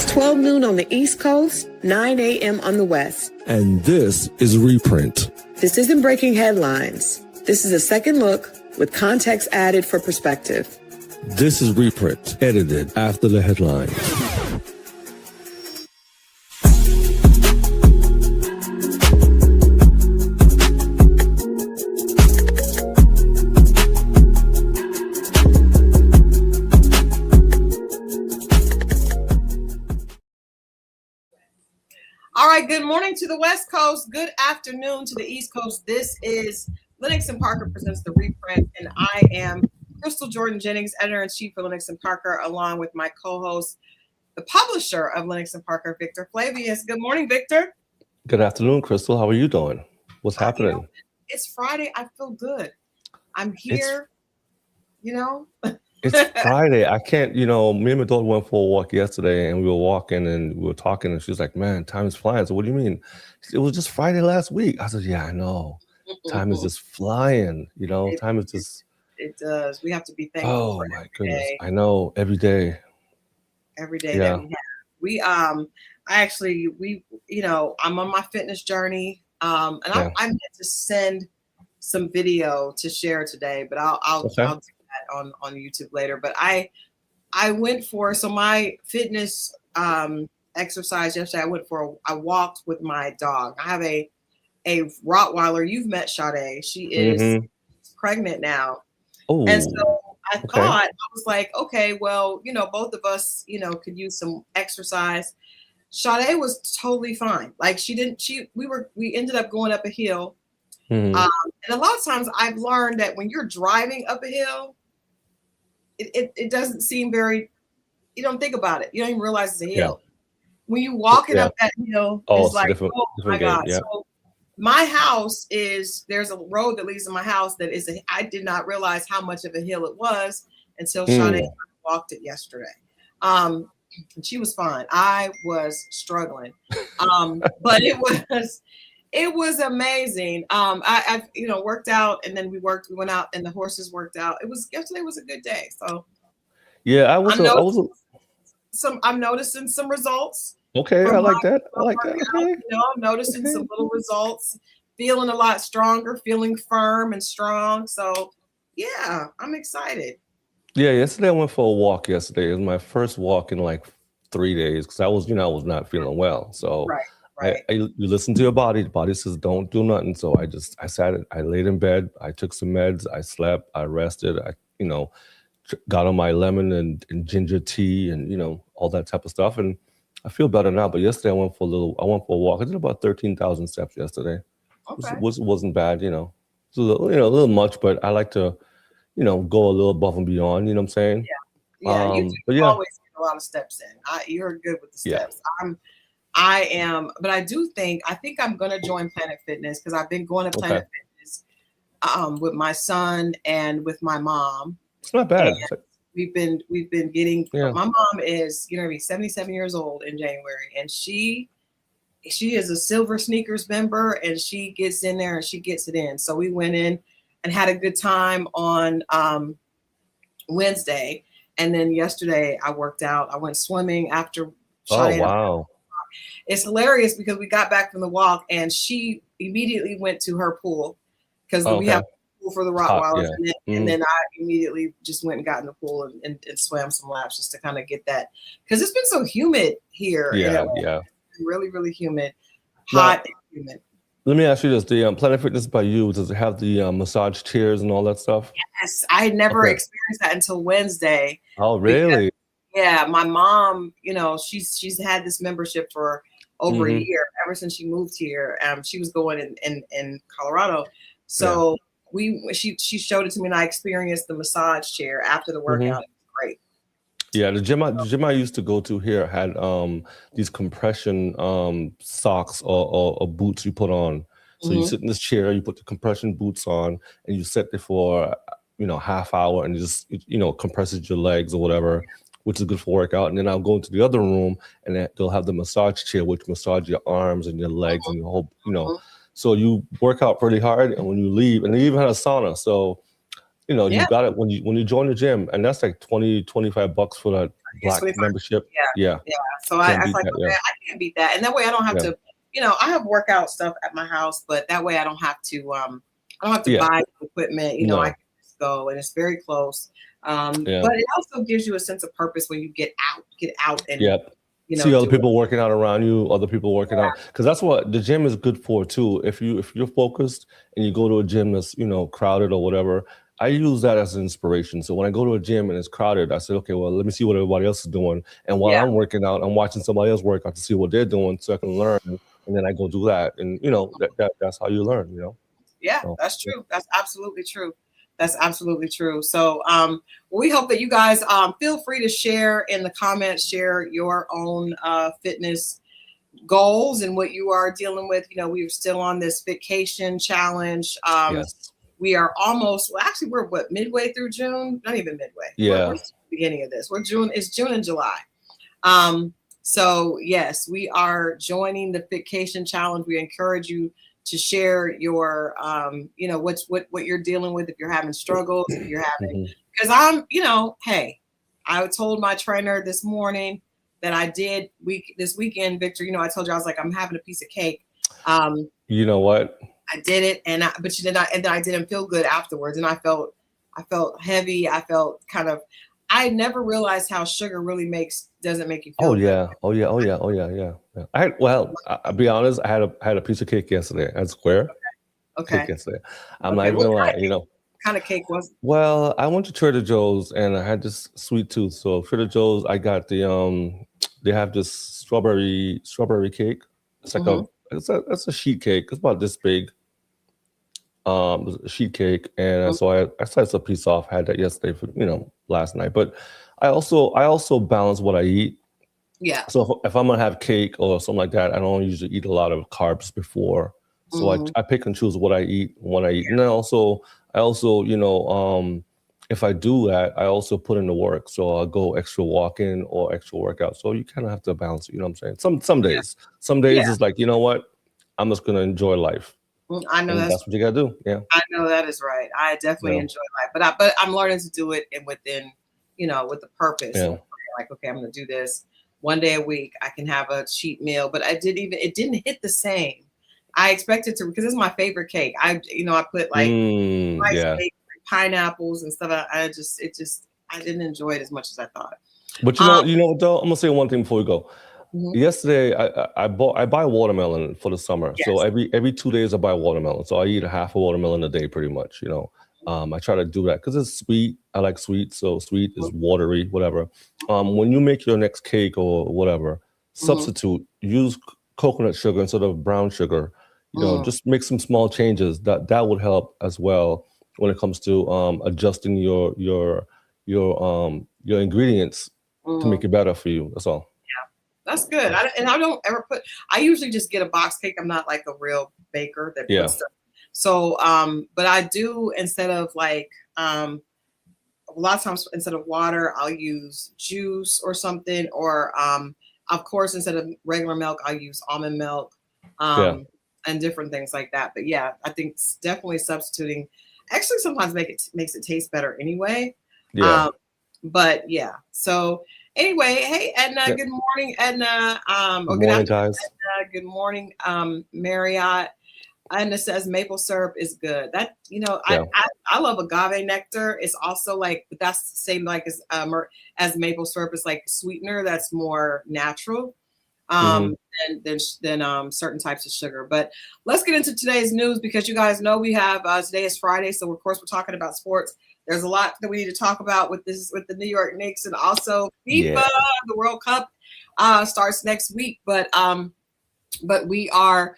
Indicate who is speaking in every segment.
Speaker 1: It's 12 noon on the East Coast, 9 a.m. on the West.
Speaker 2: And this is Reprint.
Speaker 1: This isn't breaking headlines. This is a second look with context added for perspective.
Speaker 2: This is Reprint, edited after the headlines.
Speaker 3: All right, good morning to the West Coast. Good afternoon to the East Coast. This is Lenox Parker presents the Reprint, and I am Christal Jordan-Jennings, editor-in-chief for Lenox Parker, along with my co-host, the publisher of Lenox Parker, Victor Flavius. Good morning, Victor.
Speaker 4: Good afternoon, Christal. How are you doing? What's happening?
Speaker 3: It's Friday. I feel good. I'm here,
Speaker 4: It's Friday. I can't, me and my daughter went for a walk yesterday, and we were walking and we were talking, and she was like, man, time is flying. So what do you mean? It was just Friday last week. I said, yeah, I know. Time is just flying, time is just.
Speaker 3: It does. We have to be thankful.
Speaker 4: Oh my goodness. Day. I know, every day.
Speaker 3: Every day that we have. I'm on my fitness journey. I meant to send some video to share today, but I'll do that on YouTube later. But I went for my fitness exercise yesterday. I walked with my dog. I have a Rottweiler. You've met Sade. She is pregnant now.
Speaker 4: Oh,
Speaker 3: and so I was like, okay, well, both of us, could use some exercise. Sade was totally fine. Like we ended up going up a hill. And a lot of times I've learned that when you're driving up a hill, it doesn't seem very, you don't think about it. You don't even realize it's a hill. When you walking up that hill, it's like, oh my God.
Speaker 4: Yeah.
Speaker 3: So my house there's a road that leads to my house that I did not realize how much of a hill it was until Sade walked it yesterday. And she was fine. I was struggling. But it was amazing. I worked out, and then we went out, and the horses worked out. Yesterday was a good day. So
Speaker 4: yeah,
Speaker 3: I'm noticing some results.
Speaker 4: Okay, I like that. Okay.
Speaker 3: I'm noticing some little results, feeling a lot stronger, feeling firm and strong. So yeah, I'm excited.
Speaker 4: Yeah, yesterday I went for a walk yesterday. It was my first walk in like 3 days because I was not feeling well. So
Speaker 3: right.
Speaker 4: You listen to your body. The body says don't do nothing. So I laid in bed. I took some meds. I slept. I rested. I got on my lemon and ginger tea and all that type of stuff. And I feel better now. But yesterday I went for a walk. I did about 13,000 steps yesterday.
Speaker 3: Okay.
Speaker 4: Wasn't bad. It's a little much, but I like to go a little above and beyond. You know what I'm saying?
Speaker 3: Yeah. You always get a lot of steps in. You're good with the steps.
Speaker 4: Yeah.
Speaker 3: I am, but I think I'm going to join Planet Fitness because I've been going to Planet Fitness with my son and with my mom.
Speaker 4: It's not bad.
Speaker 3: We've been getting, my mom is, 77 years old in January, and she is a Silver Sneakers member, and she gets in there and she gets it in. So we went in and had a good time on Wednesday. And then yesterday I worked out. I went swimming after.
Speaker 4: Oh, wow.
Speaker 3: It's hilarious because we got back from the walk and she immediately went to her pool because we have a pool for the Rottweilers. And then I immediately just went and got in the pool and swam some laps just to kind of get that. Because it's been so humid here.
Speaker 4: Yeah.
Speaker 3: Really, really humid. Hot and humid.
Speaker 4: Let me ask you this. The Planet Fitness by you, does it have the massage chairs and all that stuff?
Speaker 3: Yes. I had never experienced that until Wednesday.
Speaker 4: Oh, really?
Speaker 3: Yeah, my mom, she's had this membership for over a year, ever since she moved here. She was going in Colorado. So she showed it to me, and I experienced the massage chair after the workout. It was great.
Speaker 4: Yeah, the gym I used to go to here had these compression socks or boots you put on. So you sit in this chair, you put the compression boots on, and you sit there for half hour, and it just compresses your legs or whatever, which is good for workout. And then I'll go into the other room, and they'll have the massage chair, which massage your arms and your legs and your whole, So you work out pretty hard, and when you leave, and they even had a sauna. So you know,
Speaker 3: Yeah.
Speaker 4: you got it when you join the gym, and that's like $20-$25 for that black
Speaker 3: 25.
Speaker 4: membership.
Speaker 3: Yeah. So I was like,
Speaker 4: that,
Speaker 3: okay, I can't beat that. And that way I don't have to, you know, I have workout stuff at my house, but that way I don't have to buy equipment. You know, I can just go, and it's very close. But it also gives you a sense of purpose when you get out and you know,
Speaker 4: see other people working out around you, other people working out, because that's what the gym is good for too. If you're focused and you go to a gym that's, you know, crowded or whatever, I use that as an inspiration. So when I go to a gym and it's crowded, I say, okay, well, let me see what everybody else is doing. And while I'm working out, I'm watching somebody else work out to see what they're doing so I can learn. And then I go do that. And, you know, that's how you learn, you know?
Speaker 3: Yeah, so, that's true. That's absolutely true. That's absolutely true. So we hope that you guys feel free to share in the comments, share your own fitness goals and what you are dealing with. You know, we're still on this vacation challenge. We are almost, well, actually, we're midway through June? Not even midway. We're the beginning of this. It's June and July. So yes, we are joining the vacation challenge. We encourage you to share your, you know, what you're dealing with, if you're having struggles, if you're having, because I'm, you know, hey, I told my trainer this morning that I did this weekend, Victor, you know, I told you, I was like, I'm having a piece of cake.
Speaker 4: You know what?
Speaker 3: I did it, and I didn't feel good afterwards, and I felt heavy. I felt kind of, I never realized how sugar really doesn't make you feel good.
Speaker 4: Oh yeah. I'll be honest, I had a piece of cake yesterday at Square.
Speaker 3: Okay.
Speaker 4: Cake yesterday. I'm not even gonna lie, you know.
Speaker 3: What kind of cake was it?
Speaker 4: Well, I went to Trader Joe's and I had this sweet tooth. So Trader Joe's, I got the they have this strawberry cake. It's like it's a sheet cake. It's about this big. A sheet cake, and so I sliced a piece off. Had that yesterday for, you know, last night. But I also balance what I eat.
Speaker 3: Yeah.
Speaker 4: So if I'm gonna have cake or something like that, I don't usually eat a lot of carbs before. So I pick and choose what I eat when I eat. And then I also, you know, if I do that, I also put in the work. So I'll go extra walking or extra workout. So you kind of have to balance it. You know what I'm saying? Some days it's like, you know what, I'm just gonna enjoy life.
Speaker 3: I know
Speaker 4: that's what you gotta do. Yeah,
Speaker 3: I know that is right. I definitely enjoy life, but I'm learning to do it and within, you know, with the purpose.
Speaker 4: Yeah.
Speaker 3: Like, okay, I'm gonna do this one day a week. I can have a cheat meal, but it didn't hit the same. I expected to, because it's my favorite cake. I put like rice cake, pineapples and stuff. I didn't enjoy it as much as I thought.
Speaker 4: But you know what though? I'm gonna say one thing before we go. Yesterday, I buy watermelon for the summer. Yes. So every 2 days I buy watermelon. So I eat a half a watermelon a day, pretty much. You know, I try to do that because it's sweet. I like sweet, so sweet is watery, whatever. When you make your next cake or whatever, substitute, use coconut sugar instead of brown sugar. You know, just make some small changes. That would help as well when it comes to adjusting your ingredients to make it better for you. That's all.
Speaker 3: That's good. I don't ever I usually just get a box cake. I'm not like a real baker that puts stuff. So, but I do, instead of like, a lot of times instead of water, I'll use juice or something, or, of course, instead of regular milk, I'll use almond milk, and different things like that. But yeah, I think it's definitely substituting actually sometimes makes it taste better anyway. Yeah. But yeah, so anyway, hey Edna, good morning, Edna.
Speaker 4: Good morning, guys.
Speaker 3: Edna. Good morning, Marriott. Edna says maple syrup is good. That, you know, I love agave nectar. It's also like, but that's the same like as maple syrup. It's like sweetener that's more natural than certain types of sugar. But let's get into today's news, because you guys know we have today is Friday, so of course we're talking about sports. There's a lot that we need to talk about with the New York Knicks, and also FIFA. The World Cup starts next week, but we are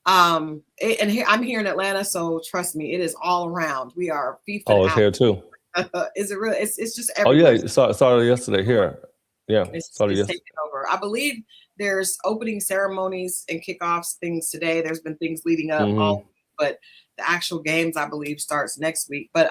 Speaker 3: and here I'm here in Atlanta, so trust me, it is all around. We are FIFA.
Speaker 4: Oh, it's here too.
Speaker 3: Is it really? It's just everywhere.
Speaker 4: Oh yeah, it started yesterday here. Yeah,
Speaker 3: it's taking over. I believe there's opening ceremonies and kickoffs things today. There's been things leading up, but the actual games I believe starts next week. But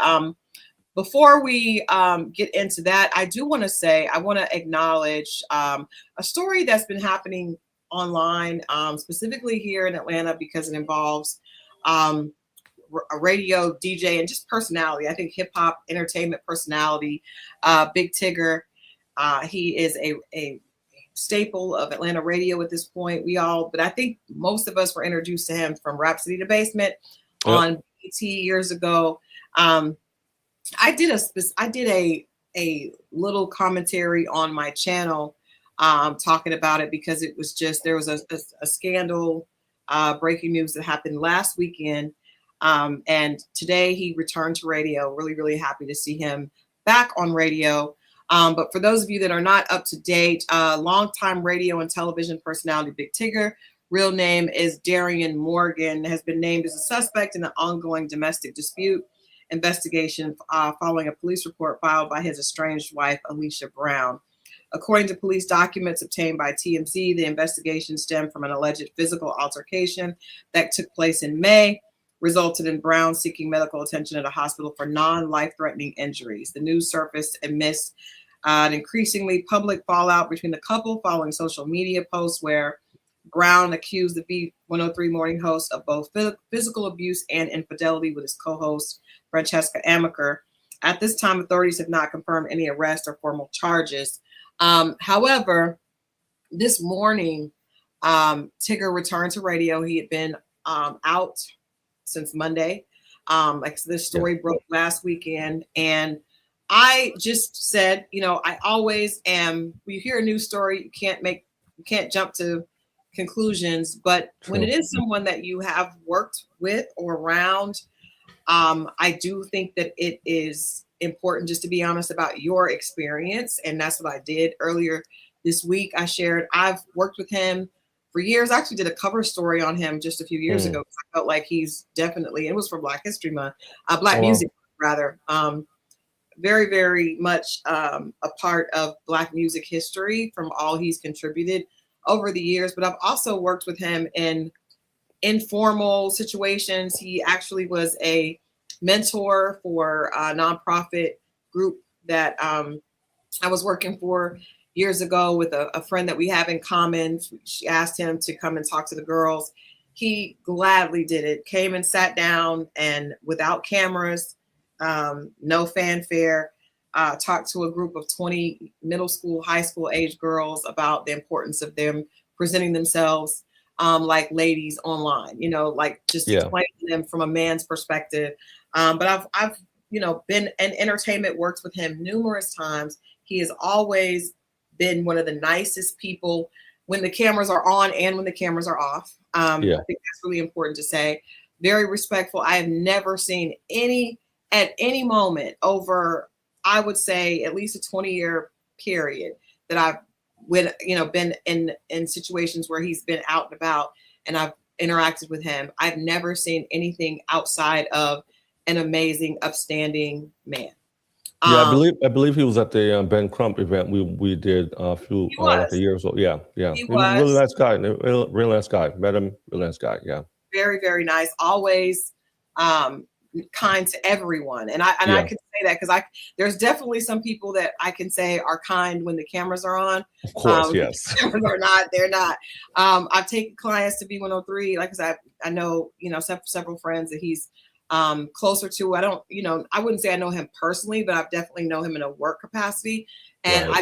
Speaker 3: before we get into that, I do want to say, I want to acknowledge a story that's been happening online, specifically here in Atlanta, because it involves a radio DJ and just personality. I think hip hop entertainment personality. Big Tigger. He is a staple of Atlanta radio at this point. But I think most of us were introduced to him from Rhapsody the Basement on BET years ago. I did a little commentary on my channel talking about it because it was just, there was a scandal, breaking news that happened last weekend. And today he returned to radio. Really, really happy to see him back on radio. But for those of you that are not up to date, longtime radio and television personality Big Tigger, real name is Darian Morgan, has been named as a suspect in an ongoing domestic dispute investigation following a police report filed by his estranged wife, Alicia Brown. According to police documents obtained by TMZ, the investigation stemmed from an alleged physical altercation that took place in May, resulted in Brown seeking medical attention at a hospital for non-life-threatening injuries. The news surfaced amidst an increasingly public fallout between the couple following social media posts where Brown accused the V103 morning host of both physical abuse and infidelity with his co-host, Francesca Amaker. At this time, authorities have not confirmed any arrest or formal charges. However, this morning, Tigger returned to radio. He had been out since Monday. Like this story broke last weekend, and I just said, I always am. When you hear a news story, you can't jump to conclusions. But when it is someone that you have worked with or around, I do think that it is important just to be honest about your experience. And that's what I did earlier this week. I shared, I've worked with him for years. I actually did a cover story on him just a few years ago. I felt like he's definitely, it was for Black History Month, Black music rather. Very, very much a part of Black music history from all he's contributed over the years. But I've also worked with him in informal situations. He actually was a mentor for a nonprofit group that I was working for years ago with a friend that we have in common. She asked him to come and talk to the girls. He gladly did it, came and sat down and without cameras, no fanfare, talked to a group of 20 middle school, high school age girls about the importance of them presenting themselves like ladies online, like just explaining them from a man's perspective. But I've been in entertainment, worked with him numerous times. He has always been one of the nicest people when the cameras are on and when the cameras are off. I think that's really important to say. Very respectful. I have never seen at any moment over, I would say at least a 20-year period that I've been in situations where he's been out and about and I've interacted with him. I've never seen anything outside of an amazing, upstanding man.
Speaker 4: I believe he was at the Ben Crump event we did a few like a year or so. Yeah. He was a really nice guy. Real nice guy. Met him, real nice guy. Yeah. Very,
Speaker 3: very nice. Always kind to everyone. And I can say that because there's definitely some people that I can say are kind when the cameras are on.
Speaker 4: Of course, yes.
Speaker 3: The cameras are not, they're not. I've taken clients to B103. Like I said, I know, several friends that he's closer to. I wouldn't say I know him personally, but I've definitely know him in a work capacity. And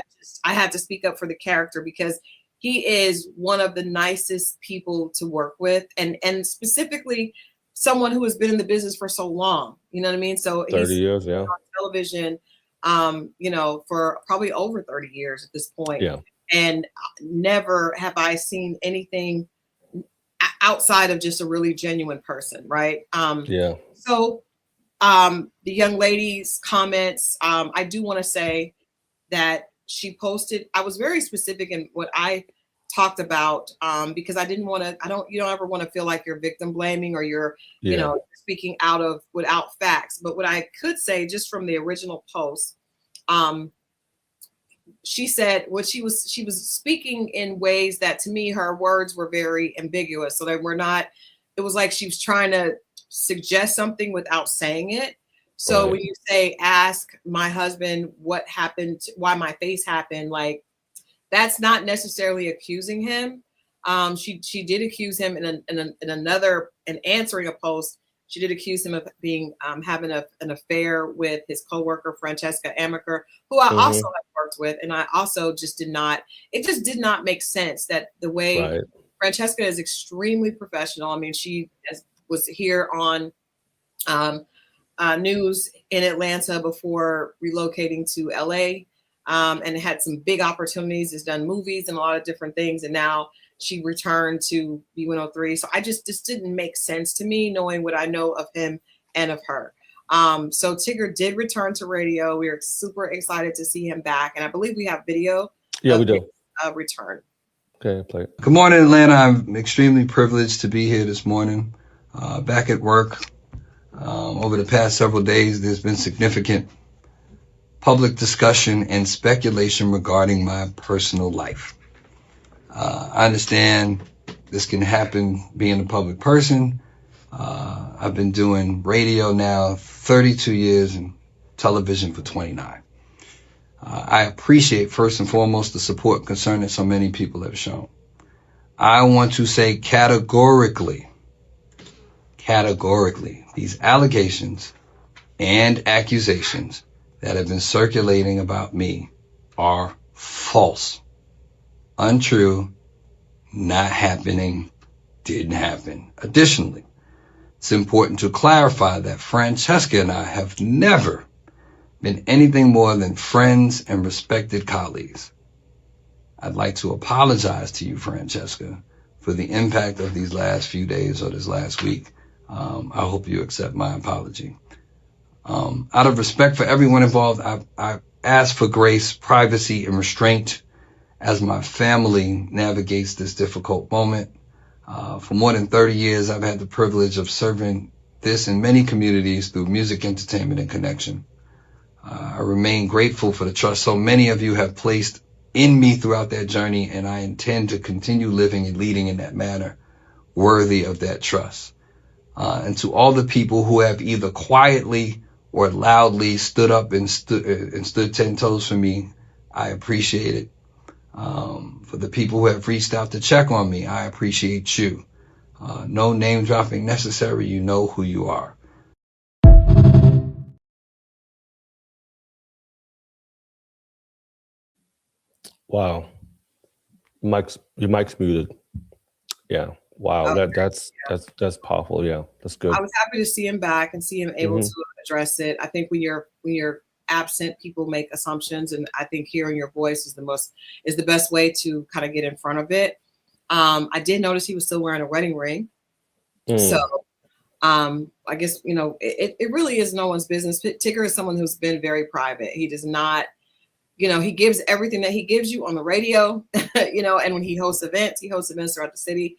Speaker 3: I had to speak up for the character because he is one of the nicest people to work with, and specifically someone who has been in the business for so long. You know what I mean? So
Speaker 4: 30 years, on
Speaker 3: television, for probably over 30 years at this point.
Speaker 4: Yeah. And
Speaker 3: never have I seen anything outside of just a really genuine person, right? So the young lady's comments, I do want to say that she posted, I was very specific in what I talked about because I didn't want to, you don't ever want to feel like you're victim blaming or you're, speaking without facts. But what I could say just from the original post, she said she was speaking in ways that to me, her words were very ambiguous. So they were not, it was like she was trying to suggest something without saying it. So when you say, ask my husband what happened, why my face happened, like that's not necessarily accusing him. She did accuse him in answering a post She did accuse him of being having an affair with his coworker Francesca Amaker, who I also have worked with, and I also just did not. It just did not make sense that the way Francesca is extremely professional. I mean, she was here on news in Atlanta before relocating to LA, and had some big opportunities. Has done movies and a lot of different things, and now she returned to B103. So I just didn't make sense to me, knowing what I know of him and of her. So Tigger did return to radio. We are super excited to see him back, and I believe we have video.
Speaker 4: Yeah, we do.
Speaker 3: Return.
Speaker 4: Okay, play it.
Speaker 5: Good morning, Atlanta. I'm extremely privileged to be here this morning, back at work. Over the past several days, there's been significant public discussion and speculation regarding my personal life. I understand this can happen being a public person. I've been doing radio now 32 years and television for 29. I appreciate first and foremost the support and concern that so many people have shown. I want to say categorically, these allegations and accusations that have been circulating about me are false, untrue, not happening, didn't happen. Additionally, it's important to clarify that Francesca and I have never been anything more than friends and respected colleagues. I'd like to apologize to you, Francesca, for the impact of these last few days or this last week. I hope you accept my apology. Out of respect for everyone involved, I ask for grace, privacy, and restraint as my family navigates this difficult moment. For more than 30 years, I've had the privilege of serving this in many communities through music, entertainment, and connection. I remain grateful for the trust so many of you have placed in me throughout that journey, and I intend to continue living and leading in that manner worthy of that trust. And to all the people who have either quietly or loudly stood up and stood 10 toes for me, I appreciate it. For the people who have reached out to check on me, I appreciate you. No name dropping necessary. You know who you are.
Speaker 4: Wow. Your mic's muted. Yeah. Wow. Okay. That's powerful. Yeah. That's good.
Speaker 3: I was happy to see him back and see him able to address it. I think when you're absent, people make assumptions, and I think hearing your voice is the best way to kind of get in front of it. I did notice he was still wearing a wedding ring. So I guess, it really is no one's business. Tigger is someone who's been very private. He does not, he gives everything that he gives you on the radio, and when he hosts events throughout the city.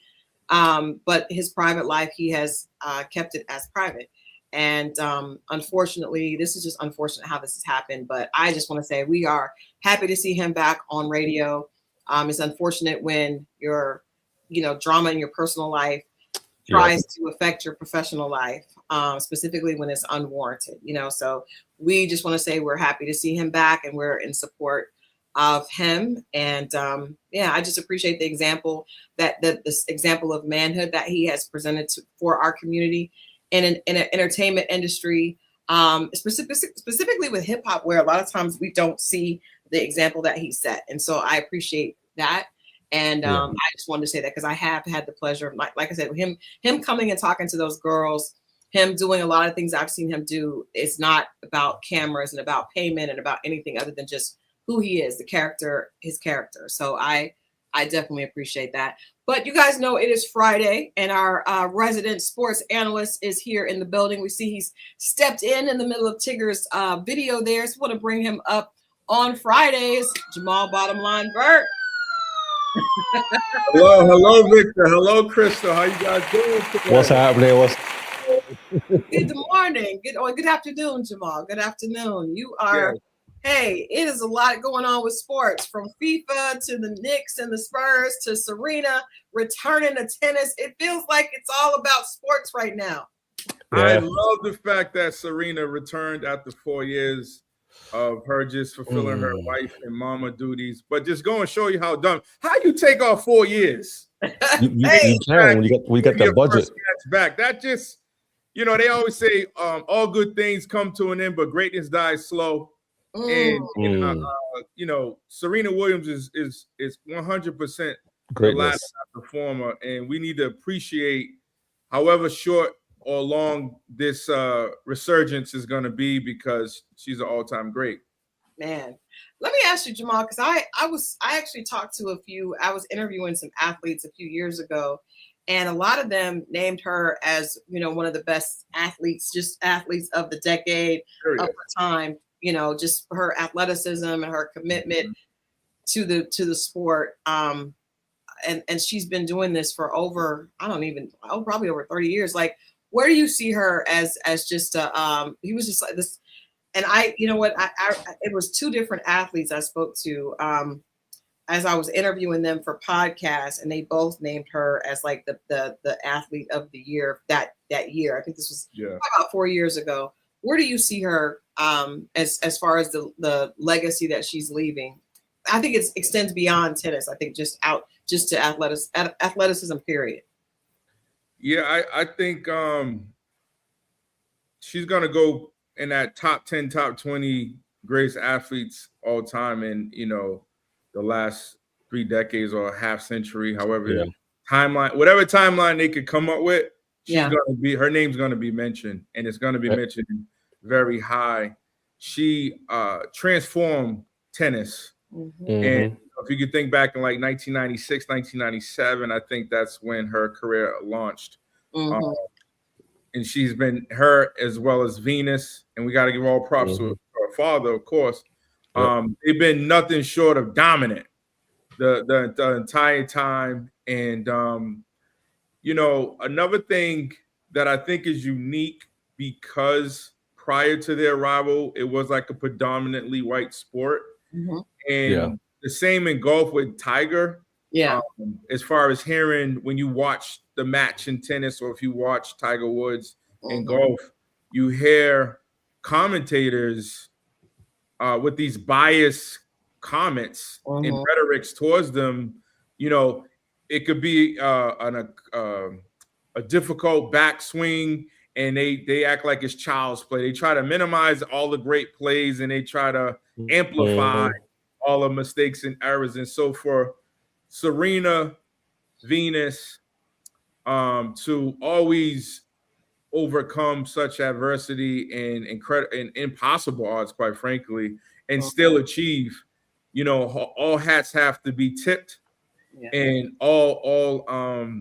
Speaker 3: But his private life, he has kept it as private. And unfortunately, this is just unfortunate how this has happened. But I just want to say we are happy to see him back on radio. It's unfortunate when your, drama in your personal life tries to affect your professional life, specifically when it's unwarranted. So we just want to say we're happy to see him back, and we're in support of him. And I just appreciate the example this example of manhood that he has presented for our community in an entertainment industry, specifically with hip hop, where a lot of times we don't see the example that he set. And so I appreciate that. And I just wanted to say that because I have had the pleasure of, like I said, him coming and talking to those girls, him doing a lot of things I've seen him do. It's not about cameras and about payment and about anything other than just who he is, his character. So I definitely appreciate that. But you guys know it is Friday, and our resident sports analyst is here in the building. We see he's stepped in the middle of Tigger's video there. So we want to bring him up on Fridays. Jamal Bottomline Burke.
Speaker 6: Hello, Victor. Hello, Christal. How you guys doing today?
Speaker 4: What's happening?
Speaker 3: Good morning. Good afternoon, Jamal. Good afternoon. You are. Yeah. Hey, it is a lot going on with sports, from FIFA to the Knicks and the Spurs to Serena returning to tennis. It feels like it's all about sports right now.
Speaker 6: Yeah. I love the fact that Serena returned after 4 years of her just fulfilling her wife and mama duties. But just go and show you how dumb. How you take off 4 years?
Speaker 4: You can when you get that budget
Speaker 6: back. That just, you know, they always say all good things come to an end, but greatness dies slow. And you know, Serena Williams is 100% the last performer, and we need to appreciate however short or long this resurgence is going to be, because she's an all-time great.
Speaker 3: Man, let me ask you, Jamal, because I actually talked to I was interviewing some athletes a few years ago, and a lot of them named her as, you know, one of the best athletes, just athletes of the decade of her time, you know, just her athleticism and her commitment to the sport. And she's been doing this for over, probably over 30 years. Like, where do you see her as just he was just like this. And you know what, it was two different athletes I spoke to as I was interviewing them for podcasts, and they both named her as like the athlete of the year that year. I think this was about 4 years ago. Where do you see her as far as the legacy that she's leaving? I think it extends beyond tennis. I think just to athleticism, period.
Speaker 6: Yeah, I think she's gonna go in that top 10, top 20 greatest athletes all time, and you know, the last 3 decades or a half century, however timeline, whatever timeline they could come up with, her name's gonna be mentioned, and it's gonna be mentioned very high. She transformed tennis. And if you could think back in like 1996, 1997, I think that's when her career launched. And she's been, her as well as Venus, and we got to give all props to her father, of course. They've been nothing short of dominant the entire time. And you know, another thing that I think is unique, because prior to their arrival, it was like a predominantly white sport. And the same in golf with Tiger. As far as hearing, when you watch the match in tennis, or if you watch Tiger Woods in golf, you hear commentators with these biased comments and rhetorics towards them. You know, it could be a difficult backswing, and they act like it's child's play. They try to minimize all the great plays, and they try to amplify all the mistakes and errors. And so for Serena, Venus, to always overcome such adversity and impossible odds, quite frankly, and still achieve, you know, all hats have to be tipped, and all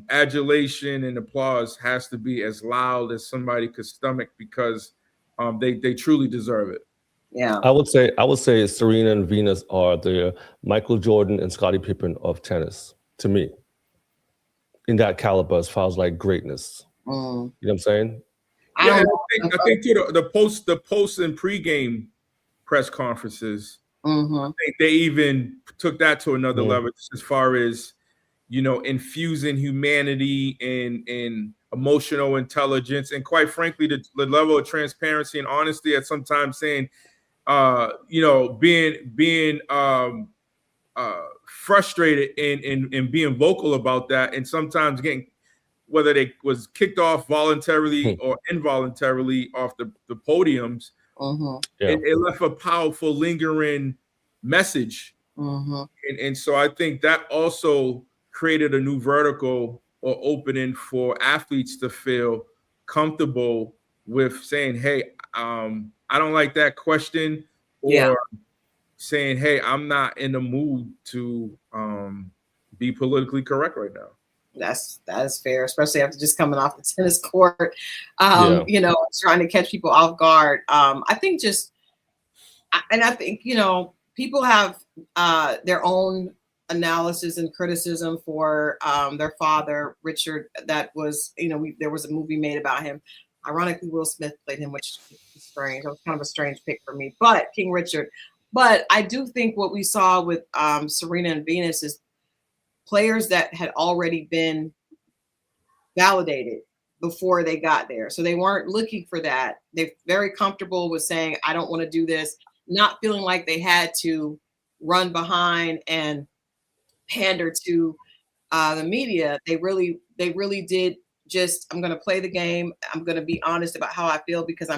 Speaker 6: adulation and applause has to be as loud as somebody could stomach, because they truly deserve it.
Speaker 4: I would say Serena and Venus are the Michael Jordan and Scottie Pippen of tennis, to me, in that caliber as far as like greatness. You know what I'm saying?
Speaker 6: I think too, the post and pregame press conferences, I think they even took that to another level, just as far as, you know, infusing humanity and emotional intelligence, and quite frankly, the level of transparency and honesty, at sometimes saying, you know, being frustrated and being vocal about that, and sometimes getting, whether they was kicked off voluntarily or involuntarily off the podiums, it left a powerful, lingering message. And so I think that also created a new vertical or opening for athletes to feel comfortable with saying, hey, I don't like that question, or saying, hey, I'm not in the mood to be politically correct right now.
Speaker 3: That is fair, especially after just coming off the tennis court, you know, trying to catch people off guard. I think you know, people have their own analysis and criticism for their father, Richard. That was, you know, there was a movie made about him. Ironically, Will Smith played him, which is strange. It was kind of a strange pick for me, but King Richard. But I do think what we saw with Serena and Venus is players that had already been validated before they got there. So they weren't looking for that. They're very comfortable with saying, I don't want to do this, not feeling like they had to run behind and pander to the media. They really did I'm going to play the game. I'm going to be honest about how I feel, because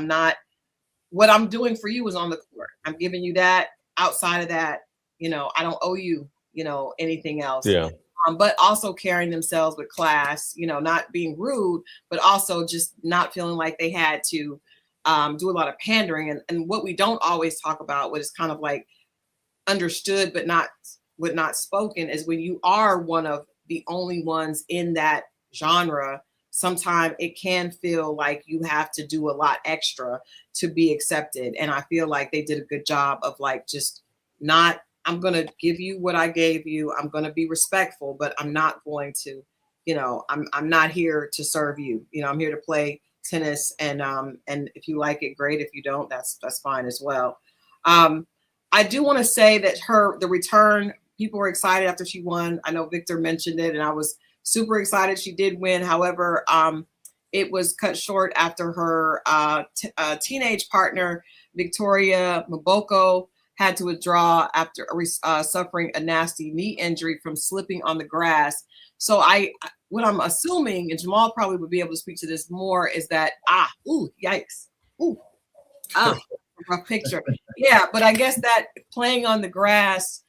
Speaker 3: what I'm doing for you is on the court. I'm giving you that. Outside of that, I don't owe you, anything else.
Speaker 4: Yeah.
Speaker 3: But also carrying themselves with class, not being rude, but also just not feeling like they had to do a lot of pandering. And what we don't always talk about, what is kind of like understood but not spoken, is when you are one of the only ones in that genre, sometimes it can feel like you have to do a lot extra to be accepted. And I feel like they did a good job of like, just not, I'm going to give you what I gave you. I'm going to be respectful, but I'm not going to, I'm not here to serve you. I'm here to play tennis, and if you like it, great. If you don't, that's fine as well. I do want to say that the return, people were excited after she won. I know Victor mentioned it, and I was super excited she did win. However, it was cut short after her teenage partner, Victoria Mboko, had to withdraw after suffering a nasty knee injury from slipping on the grass. So what I'm assuming, and Jamal probably would be able to speak to this more, is that, yikes. Rough picture. Yeah, but I guess that playing on the grass,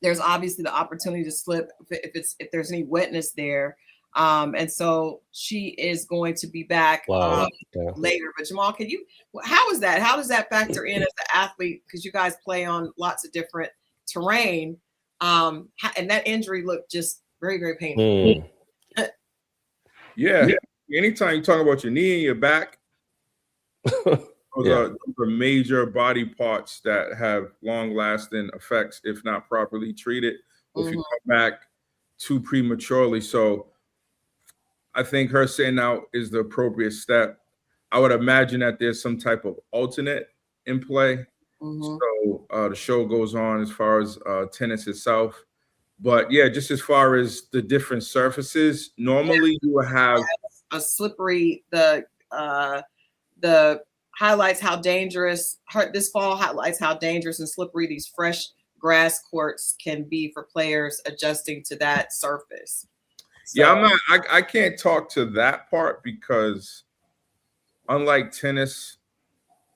Speaker 3: there's obviously the opportunity to slip if there's any wetness there. And so she is going to be back later. But Jamal, how is that? How does that factor in as an athlete? Because you guys play on lots of different terrain. And that injury looked just very, very painful.
Speaker 6: Yeah. Anytime you talk about your knee and your back, those are major body parts that have long-lasting effects if not properly treated, or if you come back too prematurely. So I think her sitting out is the appropriate step. I would imagine that there's some type of alternate in play. So the show goes on as far as tennis itself. But yeah, just as far as the different surfaces, normally you will have
Speaker 3: a slippery, the highlights how dangerous, this fall highlights how dangerous and slippery these fresh grass courts can be for players adjusting to that surface. So,
Speaker 6: yeah, I can't talk to that part, because unlike tennis,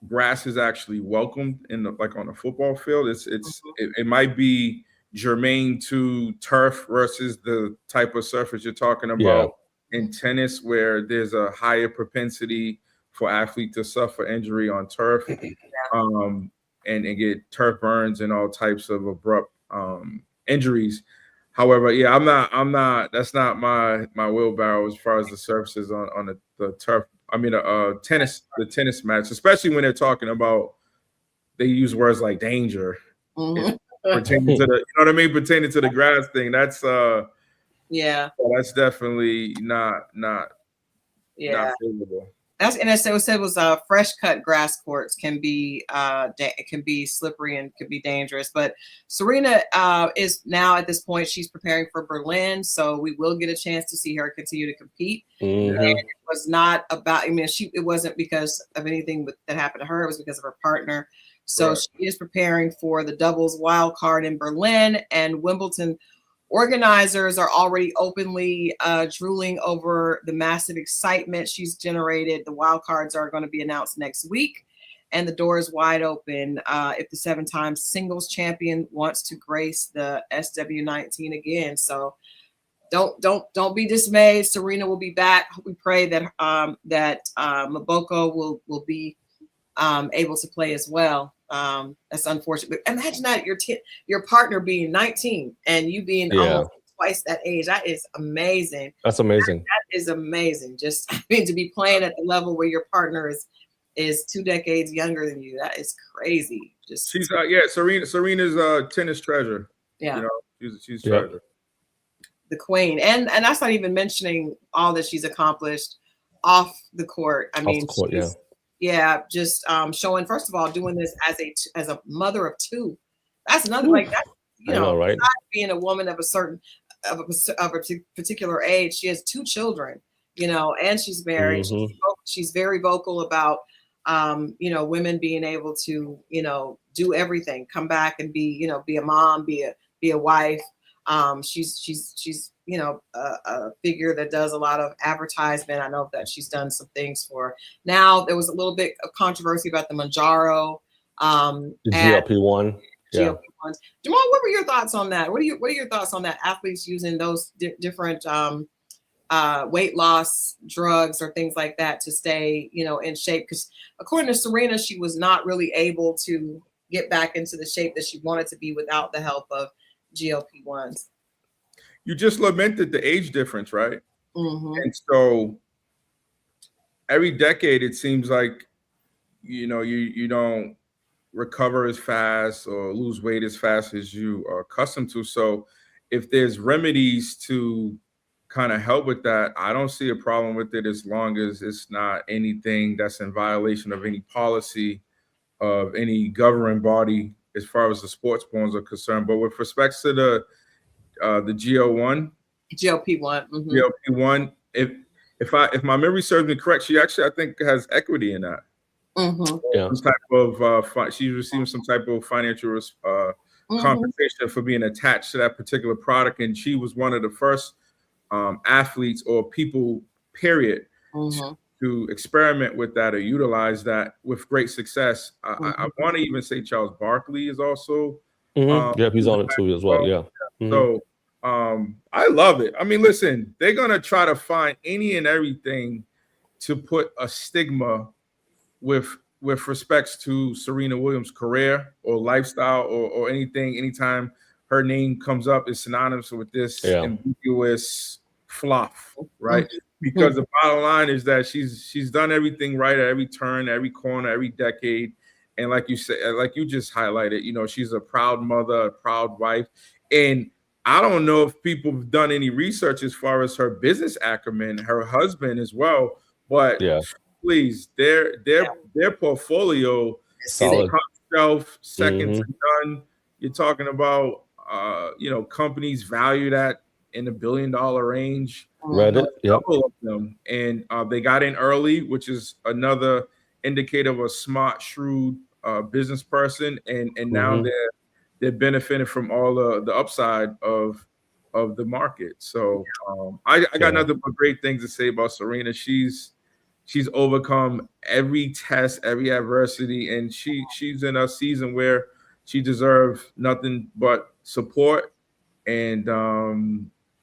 Speaker 6: grass is actually welcomed like on a football field. It might be germane to turf versus the type of surface you're talking about in tennis, where there's a higher propensity for athletes to suffer injury on turf, and get turf burns and all types of abrupt injuries. However, I'm not. That's not my wheelbarrow as far as the surfaces on the turf. I mean, the tennis match, especially when they're talking about, they use words like danger, pertaining to the, pertaining to the grass thing. That's that's definitely not favorable.
Speaker 3: And it said was fresh cut grass courts can be slippery and can be dangerous. But Serena is now at this point, she's preparing for Berlin, so we will get a chance to see her continue to compete. And it was not about, it wasn't because of anything that happened to her. It was because of her partner. So she is preparing for the doubles wild card in Berlin, and Wimbledon organizers are already openly drooling over the massive excitement she's generated. The wild cards are going to be announced next week, and the door is wide open if the 7-time singles champion wants to grace the SW19 again. So don't be dismayed. Serena will be back. We pray that Mboko will be able to play as well. That's unfortunate. But imagine that your partner being 19 and you being almost twice that age. That is amazing.
Speaker 4: That's amazing.
Speaker 3: That is amazing. Just to be playing at the level where your partner is 2 decades younger than you. That is crazy. Just
Speaker 6: she's Serena's tennis treasure.
Speaker 3: Yeah,
Speaker 6: she's treasure.
Speaker 3: The queen, and that's not even mentioning all that she's accomplished off the court. Just showing, first of all, doing this as a mother of 2. That's another right? Not being a woman of a particular age. She has 2 children, and she's married. She's very vocal about women being able to do everything, come back and be a mom, be a wife. She's you know, a figure that does a lot of advertisement. I know that she's done some things for. Now there was a little bit of controversy about the Manjaro,
Speaker 4: the GLP-1. Yeah.
Speaker 3: GLP-1s. Jamal, what were your thoughts on that? What are your thoughts on that? Athletes using those different weight loss drugs or things like that to stay, you know, in shape? Because according to Serena, she was not really able to get back into the shape that she wanted to be without the help of GLP-1s.
Speaker 6: You just lamented the age difference, right?
Speaker 3: Mm-hmm.
Speaker 6: And so every decade, it seems like, you know, you don't recover as fast or lose weight as fast as you are accustomed to. So if there's remedies to kind of help with that, I don't see a problem with it as long as it's not anything that's in violation of any policy of any governing body as far as the sports bonds are concerned. But with respects to the GLP-1,
Speaker 3: mm-hmm.
Speaker 6: GLP-1, if my memory serves me correct, she actually, I think, has equity in that.
Speaker 3: Mm-hmm.
Speaker 6: Yeah. Some type of she's receiving some type of financial compensation for being attached to that particular product, and she was one of the first athletes or people, period, to experiment with that or utilize that with great success. I want to even say Charles Barkley is also.
Speaker 4: Yeah, he's on it too as well. Yeah.
Speaker 6: So I love it. I mean, listen, they're gonna try to find any and everything to put a stigma with respects to Serena Williams' career or lifestyle or anything. Anytime her name comes up, is synonymous with this ambiguous fluff, right? Because the bottom line is that she's done everything right at every turn, every corner, every decade. And like you said, like you just highlighted, you know, she's a proud mother, a proud wife. And I don't know if people have done any research as far as her business acumen, her husband as well, but please, their portfolio is top shelf, second to none. You're talking about you know, companies valued at in $1 billion range.
Speaker 4: Reddit,
Speaker 6: couple of them, and they got in early, which is another indicator of a smart, shrewd business person, and now they're benefiting from all the upside of the market. So I got nothing but great things to say about Serena. She's overcome every test, every adversity, and she's in a season where she deserves nothing but support and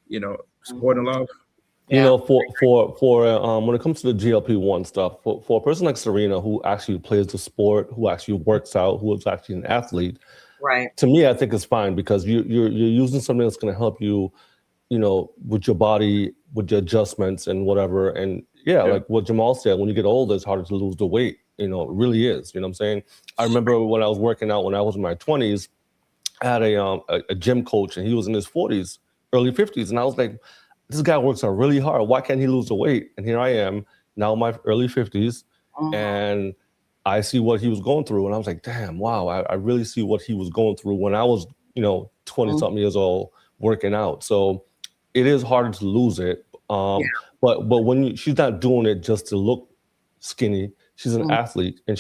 Speaker 6: you know, support and love.
Speaker 4: You know, for when it comes to the GLP-1 stuff, for a person like Serena who actually plays the sport, who actually works out, who is actually an athlete,
Speaker 3: right?
Speaker 4: To me, I think it's fine because you're using something that's going to help you, you know, with your body, with your adjustments and whatever. And like what Jamal said, when you get older, it's harder to lose the weight. You know, it really is. You know what I'm saying? I remember when I was working out when I was in my 20s, I had a gym coach and he was in his 40s, early 50s, and I was like, this guy works out really hard. Why can't he lose the weight? And here I am now in my early 50s, and I see what he was going through, and I was like, damn, wow, I really see what he was going through when I was, you know, 20-something years old working out. So it is harder to lose it. But when she's not doing it just to look skinny, she's an athlete, and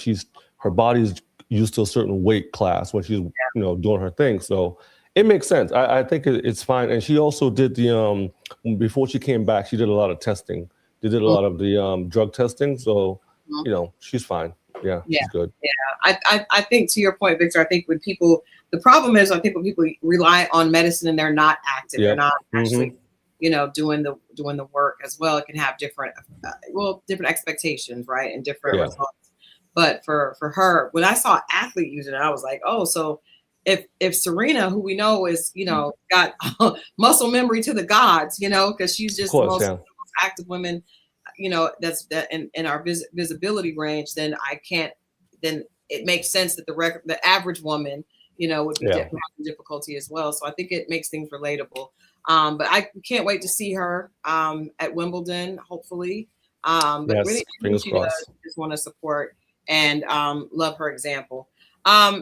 Speaker 4: her body's used to a certain weight class when she's, you know, doing her thing. So it makes sense. I think it's fine. And she also did the before she came back, she did a lot of testing. They did a lot of the drug testing. So you know, she's fine. Yeah, she's good.
Speaker 3: Yeah, I think to your point, Victor, I think when people, the problem is I think when people rely on medicine and they're not active, they're not actually, you know, doing the work as well. It can have different expectations, right, and different results. But for her, when I saw an athlete using it, I was like, oh, so if Serena, who we know is, you know, got muscle memory to the gods, you know, because she's just the most active women, you know, that's in our visibility range, then it makes sense that the average woman, you know, would be having difficulty as well. So I think it makes things relatable. But I can't wait to see her at Wimbledon, hopefully. But really, she does just want to support and love her example.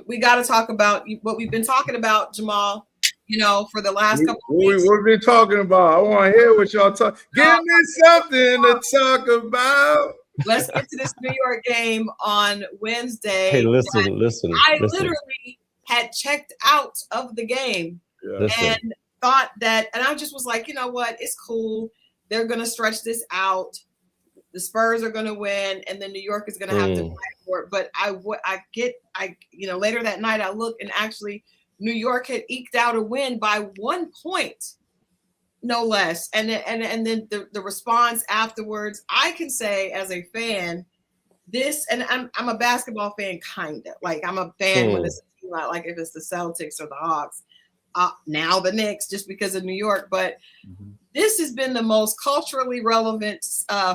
Speaker 3: We got to talk about what we've been talking about, Jamal, you know, for the last couple of weeks.
Speaker 6: What we've been talking about. I want to hear what y'all talk. Give me something to talk about.
Speaker 3: Let's get to this New York game on Wednesday.
Speaker 4: Hey, listen.
Speaker 3: I literally had checked out of the game. And thought that, and I just was like, you know what, it's cool. They're going to stretch this out. The Spurs are going to win, and then New York is going to have to fight for it. But later that night I looked, and actually New York had eked out a win by 1 point, no less. And then the response afterwards, I can say as a fan, this, and I'm a basketball fan, kind of. Like, I'm a fan when it's a team, like if it's the Celtics or the Hawks. Now the Knicks, just because of New York. But this has been the most culturally relevant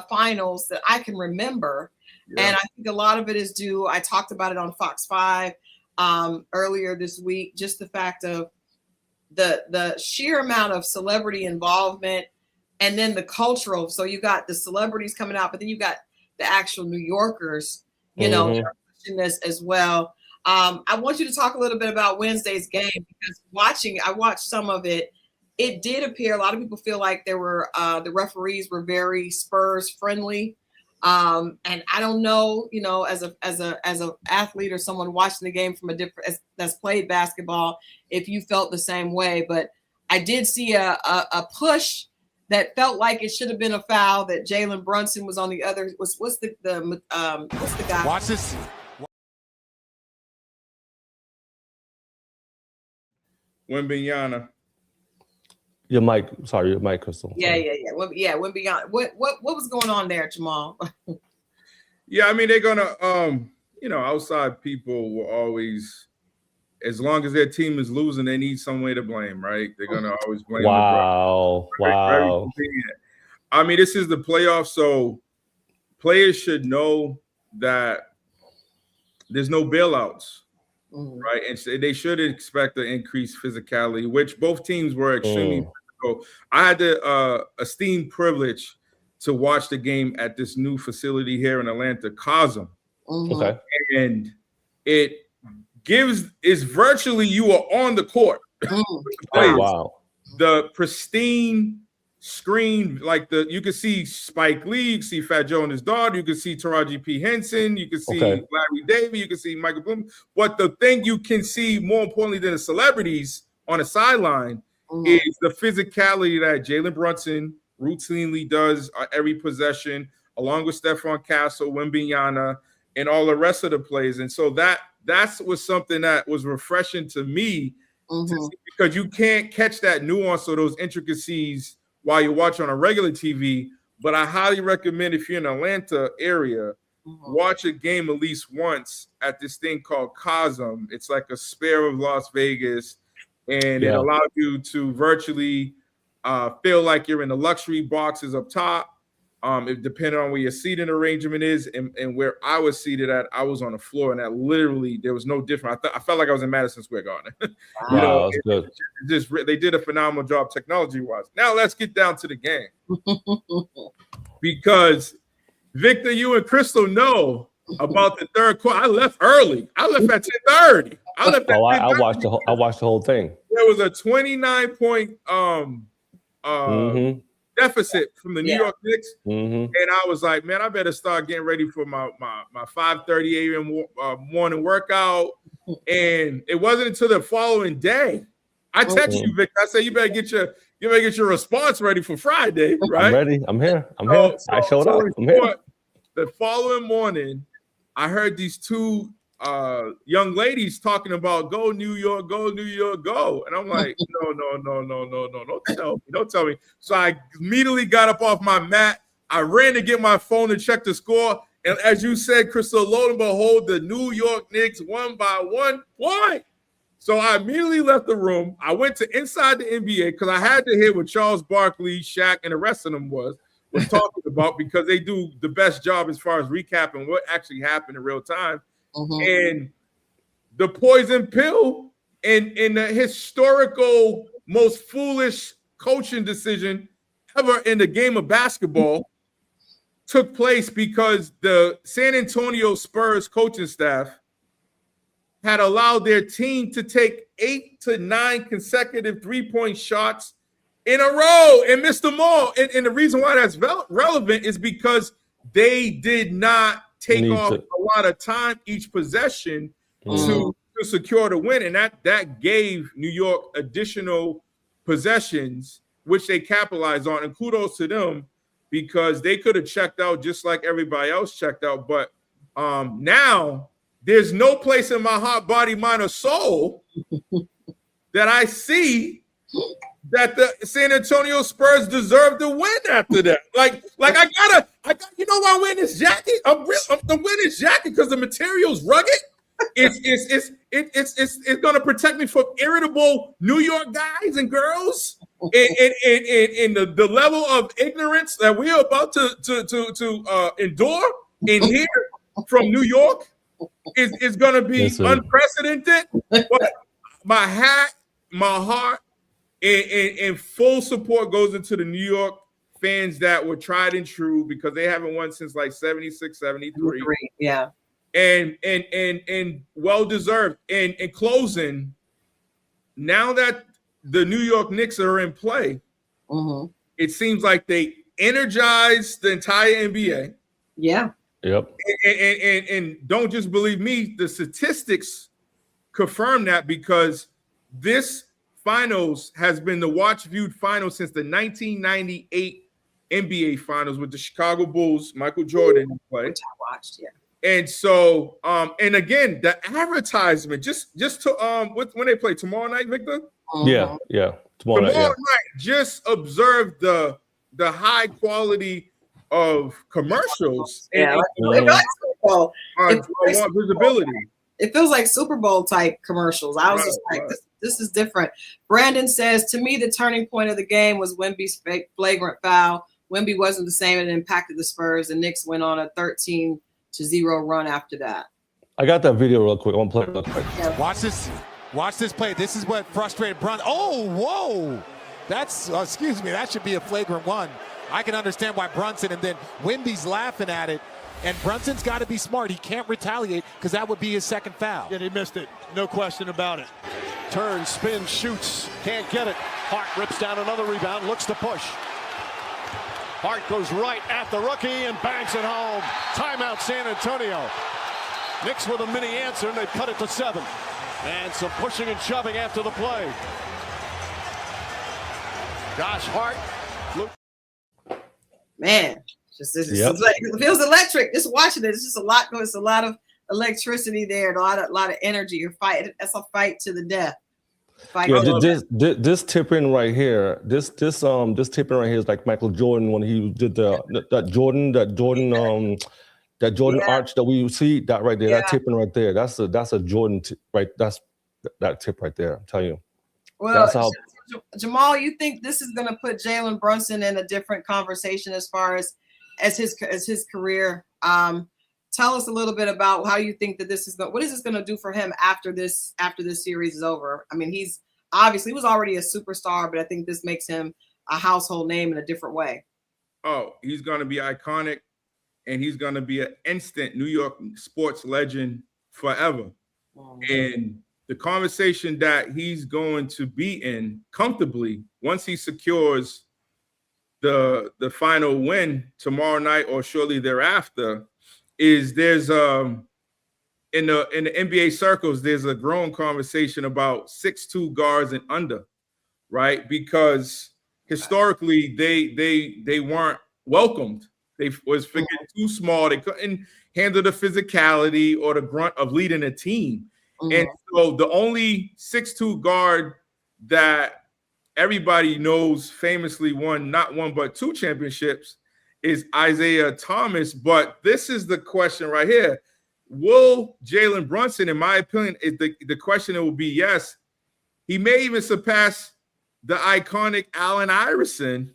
Speaker 3: finals that I can remember. Yeah. And I think a lot of it is due, I talked about it on Fox 5 earlier this week, just the fact of the sheer amount of celebrity involvement, and then the cultural. So you got the celebrities coming out, but then you got the actual New Yorkers, you know, watching this as well. I want you to talk a little bit about Wednesday's game, because I watched some of it. It did appear, a lot of people feel like there were the referees were very Spurs friendly. And I don't know, you know, as an athlete or someone watching the game from that's played basketball, if you felt the same way. But I did see a push that felt like it should have been a foul, that Jalen Brunson was on the other. What's the guy?
Speaker 7: Watch this.
Speaker 6: Wembanyama.
Speaker 4: Your mic, Christal.
Speaker 3: Yeah. Wembanyama. What was going on there, Jamal?
Speaker 6: Yeah, I mean, they're gonna, outside people will always, as long as their team is losing, they need some way to blame, right? They're gonna always blame.
Speaker 4: Wow.
Speaker 6: I mean, this is the playoffs, so players should know that there's no bailouts. Right, and they should expect an increased physicality, which both teams were extremely physical. I had the esteemed privilege to watch the game at this new facility here in Atlanta, Cosm.
Speaker 4: Okay,
Speaker 6: and it's virtually you are on the court.
Speaker 4: Oh, wow,
Speaker 6: the pristine screen, like you can see Spike Lee, you can see Fat Joe and his daughter, you can see Taraji P. Henson, you can see Larry David, you can see Michael Bloom. But the thing you can see more importantly than the celebrities on the sideline is the physicality that Jalen Brunson routinely does every possession, along with Stephon Castle, Wembanyama, and all the rest of the plays. And so that was something that was refreshing to me, to see, because you can't catch that nuance or those intricacies while you watch on a regular TV. But I highly recommend, if you're in the Atlanta area, watch a game at least once at this thing called Cosm. It's like a spare of Las Vegas, and it allows you to virtually feel like you're in the luxury boxes up top. It depending on where your seating arrangement is, and where I was seated at, I was on the floor, and that literally there was no difference. I felt like I was in Madison Square Garden.
Speaker 4: Wow, that's good.
Speaker 6: They did a phenomenal job technology-wise. Now let's get down to the game, because Victor, you and Christal know about the third quarter. I left early. I left at 10:30. I left at 10:30.
Speaker 4: I watched the whole thing.
Speaker 6: There was a 29-point deficit from the New York Knicks, and I was like, man, I better start getting ready for my 5:30 a.m. Morning workout. And it wasn't until the following day I texted you, Vic. I said, you better get your response ready for Friday, right?
Speaker 4: I'm ready. I'm here. I showed up. I'm here.
Speaker 6: The following morning, I heard these two young ladies talking about go New York, go. And I'm like, no, don't tell me. So I immediately got up off my mat. I ran to get my phone to check the score. And as you said, Christal, lo and behold, the New York Knicks won by 1 point. So I immediately left the room. I went to Inside the NBA because I had to hear what Charles Barkley, Shaq, and the rest of them was talking about, because they do the best job as far as recapping what actually happened in real time. And the poison pill and the historical most foolish coaching decision ever in the game of basketball took place, because the San Antonio Spurs coaching staff had allowed their team to take 8 to 9 consecutive three-point shots in a row and missed them all. And the reason why that's relevant is because they did not take off a lot of time each possession to secure the win. And that gave New York additional possessions, which they capitalized on, and kudos to them because they could have checked out just like everybody else checked out. But now there's no place in my heart, body, mind, or soul that I see that the San Antonio Spurs deserve to win after that. Like I got you know why I'm wearing this jacket? I'm wearing this jacket because the material's rugged. It's gonna protect me from irritable New York guys and girls and the level of ignorance that we're about to endure in here from New York is gonna be unprecedented. But my hat, my heart, and full support goes into the New York fans that were tried and true because they haven't won since like 76, 73.
Speaker 3: Yeah.
Speaker 6: And well deserved. And in closing, now that the New York Knicks are in play, it seems like they energized the entire NBA.
Speaker 3: Yeah.
Speaker 4: Yep.
Speaker 6: And don't just believe me, the statistics confirm that because this finals has been the watch viewed final since the 1998 NBA finals with the Chicago Bulls, Michael Jordan in play.
Speaker 3: Which I watched, yeah.
Speaker 6: And so, and again, the advertisement just to when they play tomorrow night, Victor.
Speaker 4: Yeah. Tomorrow night.
Speaker 6: Just observe the high quality of commercials.
Speaker 3: Yeah,
Speaker 6: visibility.
Speaker 3: It feels like Super Bowl type commercials. I was just like, this is different. Brandon says, to me, the turning point of the game was Wemby's flagrant foul. Wemby wasn't the same and it impacted the Spurs. The Knicks went on a 13-0 run after that.
Speaker 4: I got that video real quick. I want to play it real quick.
Speaker 3: Yeah.
Speaker 7: Watch this play. This is what frustrated Brunson. Oh, whoa. That's, excuse me, that should be a flagrant one. I can understand why Brunson, and then Wemby's laughing at it. And Brunson's got to be smart. He can't retaliate because that would be his second foul.
Speaker 8: Yeah, he missed it. No question about it. Turns, spins, shoots. Can't get it. Hart rips down another rebound, looks to push. Hart goes right at the rookie and bangs it home. Timeout, San Antonio. Knicks with a mini answer, and they've cut it to 7. And some pushing and shoving after the play. Josh Hart.
Speaker 3: Man. It feels electric. Just watching it, it's just a lot. It's a lot of electricity there, and a lot of energy. You're fighting. That's a fight to the death.
Speaker 4: This tipping right here. This tipping right here is like Michael Jordan when he did that Jordan arch that we see that right there. Yeah. That tipping right there. That's a Jordan right. That's that tip right there. I'm telling you.
Speaker 3: Well, that's how. Jamal, you think this is going to put Jalen Brunson in a different conversation as far as his career? Tell us a little bit about how you think that what is this going to do for him after this series is over? I mean, he was already a superstar, but I think this makes him a household name in a different way.
Speaker 6: Oh, he's going to be iconic, and he's going to be an instant New York sports legend forever. And the conversation that he's going to be in comfortably once he secures the final win tomorrow night or shortly thereafter is there's in the NBA circles there's a growing conversation about 6'2" guards and under, right? Because historically they weren't welcomed. They was figured too small. They couldn't handle the physicality or the grunt of leading a team. And so the only 6'2" guard that everybody knows famously won not one but 2 championships is Isaiah Thomas. But this is the question right here. Will Jalen Brunson, in my opinion, is the question will be yes. He may even surpass the iconic Allen Iverson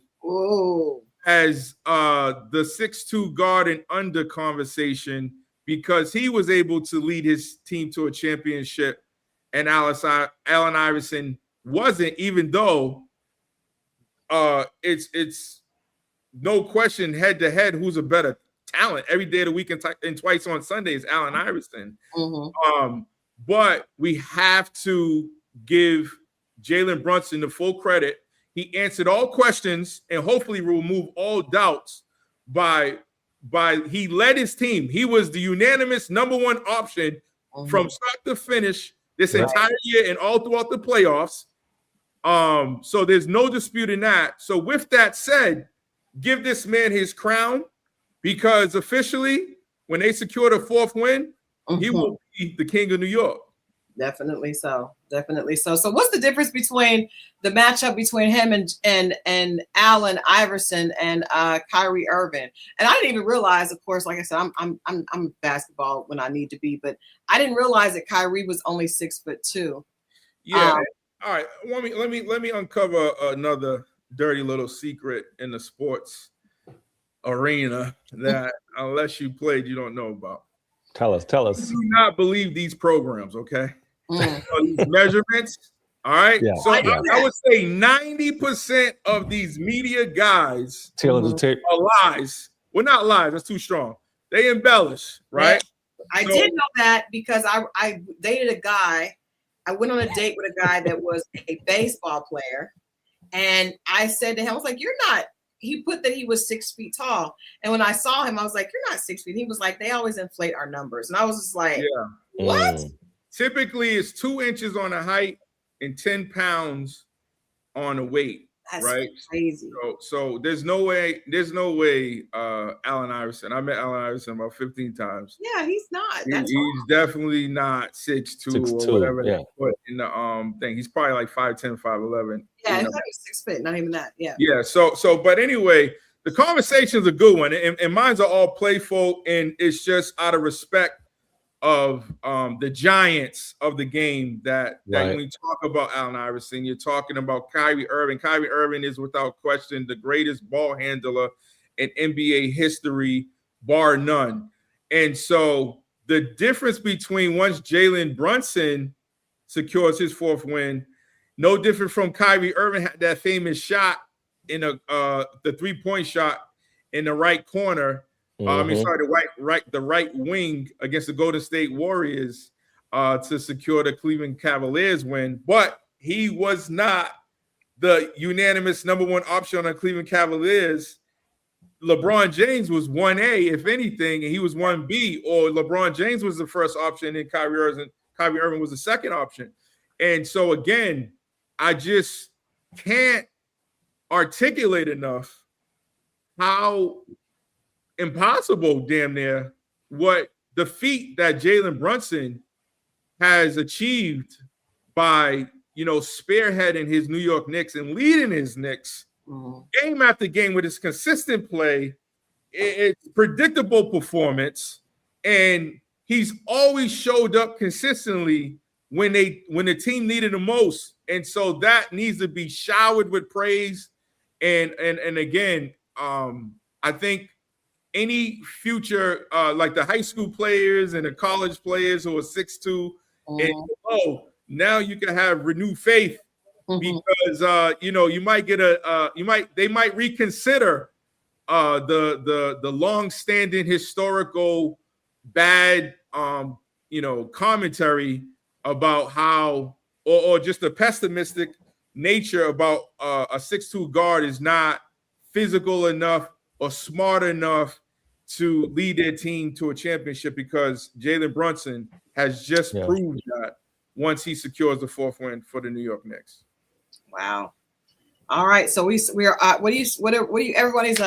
Speaker 6: as the 6'2" guard and under conversation, because he was able to lead his team to a championship and Allen Iverson wasn't, even though it's no question head-to-head who's a better talent every day of the week and twice on Sunday is Allen Iverson. But we have to give Jalen Brunson the full credit. He answered all questions and hopefully remove all doubts by he led his team. He was the unanimous number 1 option from start to finish this entire year and all throughout the playoffs. So there's no disputing that. So with that said, give this man his crown, because officially, when they secure the 4th win, he will be the king of New York.
Speaker 3: Definitely so. Definitely so. So what's the difference between the matchup between him and Allen Iverson and Kyrie Irving? And I didn't even realize, of course, like I said, I'm basketball when I need to be, but I didn't realize that Kyrie was only 6'2".
Speaker 6: Yeah. All right. Let me uncover another dirty little secret in the sports arena that unless you played, you don't know about.
Speaker 4: Tell us.
Speaker 6: Do not believe these programs, okay? So these measurements, all right?
Speaker 4: Yeah.
Speaker 6: So I would say 90% of these media guys
Speaker 4: Tail of the tape
Speaker 6: are lies. Well, not lies, that's too strong. They embellish, right?
Speaker 3: I did know that because I dated a guy. I went on a date with a guy that was a baseball player. And I said to him, I was like, you're not. He put that he was 6 feet tall. And when I saw him, I was like, you're not 6 feet. He was like, they always inflate our numbers. And I was just like, what?
Speaker 6: Typically, it's 2 inches on the height and 10 pounds on the weight.
Speaker 3: That's
Speaker 6: right?
Speaker 3: Crazy.
Speaker 6: So there's no way, Allen Iverson. I met Allen Iverson about 15 times.
Speaker 3: Yeah, he's not.
Speaker 6: He's definitely not 6'2" or whatever they put in the thing. He's probably like 5'10", 5'11".
Speaker 3: Yeah, he's like 6 feet, not even that. Yeah.
Speaker 6: Yeah. So but anyway, the conversation's a good one, and mine's are all playful, and it's just out of respect of the giants of the game that when you talk about Allen Iverson, you're talking about Kyrie Irving. Kyrie Irving is without question the greatest ball handler in NBA history, bar none. And so the difference between once Jalen Brunson secures his 4th win, no different from Kyrie Irving had that famous shot in the 3-point shot in the right corner. The right wing against the Golden State Warriors to secure the Cleveland Cavaliers win. But he was not the unanimous number 1 option on the Cleveland Cavaliers. LeBron James was 1A, if anything, and he was 1B, or LeBron James was the first option and Kyrie Irving was the second option. And so, again, I just can't articulate enough how impossible, damn near, what the feat that Jalen Brunson has achieved by, spearheading his New York Knicks and leading his Knicks game after game with his consistent play, it's predictable performance, and he's always showed up consistently when the team needed him most. And so that needs to be showered with praise. And again, I think any future, like the high school players and the college players who are 6'2" and below, now you can have renewed faith because you might get they might reconsider the long-standing historical bad commentary about how or just the pessimistic nature about a 6'2" guard is not physical enough or smart enough to lead their team to a championship, because Jalen Brunson has just proved that once he secures the 4th win for the New York Knicks.
Speaker 3: Wow. All right. So we are what are everybody's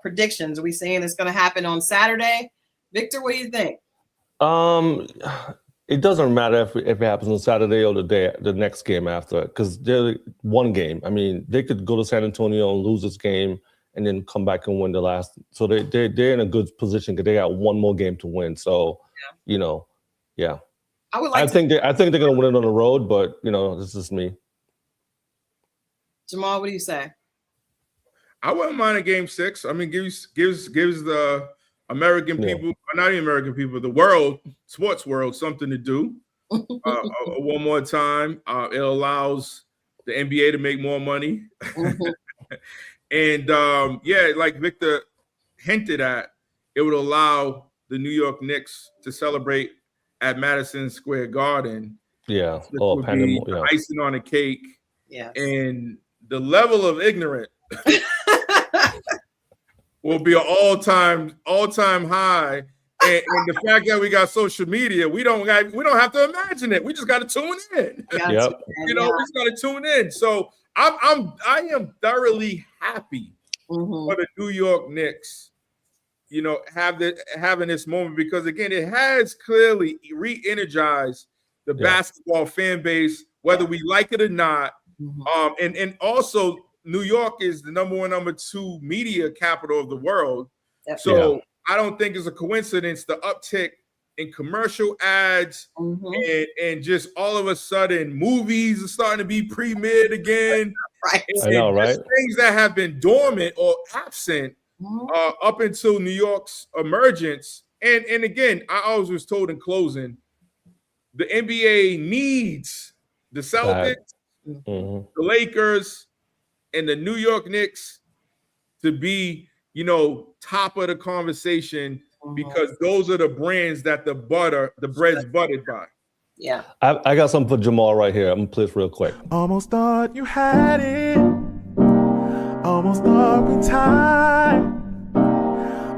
Speaker 3: predictions? Are we saying it's going to happen on Saturday? Victor, what do you think?
Speaker 4: It doesn't matter if it happens on Saturday or the next game after, because they're one game. I mean, they could go to San Antonio and lose this game and then come back and win the last. So they're in a good position because they got one more game to win. So, I think they're going to win it on the road, but this is me.
Speaker 3: Jamal, what do you say?
Speaker 6: I wouldn't mind a game 6. I mean, gives the American people, not even American people, the sports world, something to do. One more time, it allows the NBA to make more money. And like Victor hinted at, it would allow the New York Knicks to celebrate at Madison Square Garden.
Speaker 4: Yeah,
Speaker 6: icing on the cake.
Speaker 3: Yeah,
Speaker 6: and the level of ignorance will be an all-time high And the fact that we got social media, we don't have to imagine it. We just got to tune in.
Speaker 4: Yep.
Speaker 6: We just got to tune in. So I am thoroughly happy for the New York Knicks, having this moment, because again, it has clearly re-energized the basketball fan base, whether we like it or not. And also New York is the number 1, number 2 media capital of the world. So I don't think it's a coincidence the uptick in commercial ads and just all of a sudden movies are starting to be premiered again.
Speaker 3: Right.
Speaker 4: I know, right?
Speaker 6: Things that have been dormant or absent up until New York's emergence. And again, I always was told in closing, the NBA needs the Celtics, the Lakers, and the New York Knicks to be, top of the conversation, because those are the brands that the bread's buttered by.
Speaker 3: Yeah.
Speaker 4: I got something for Jamal right here. I'm gonna play this real quick.
Speaker 9: Almost thought you had it. Almost thought we tied.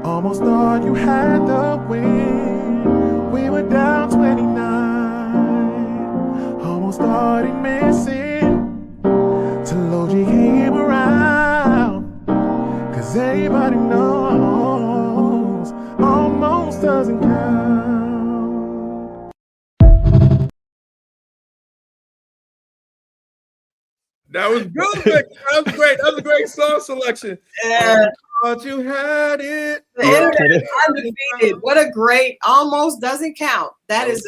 Speaker 9: Almost thought you had the win. We were down 29. Almost started missing till OG came around. Cause everybody knows almost doesn't count.
Speaker 6: That was good, Vic. That was great. That was a great song selection.
Speaker 3: Yeah.
Speaker 6: Thought you had it.
Speaker 3: The internet is undefeated. What a great almost doesn't count. That is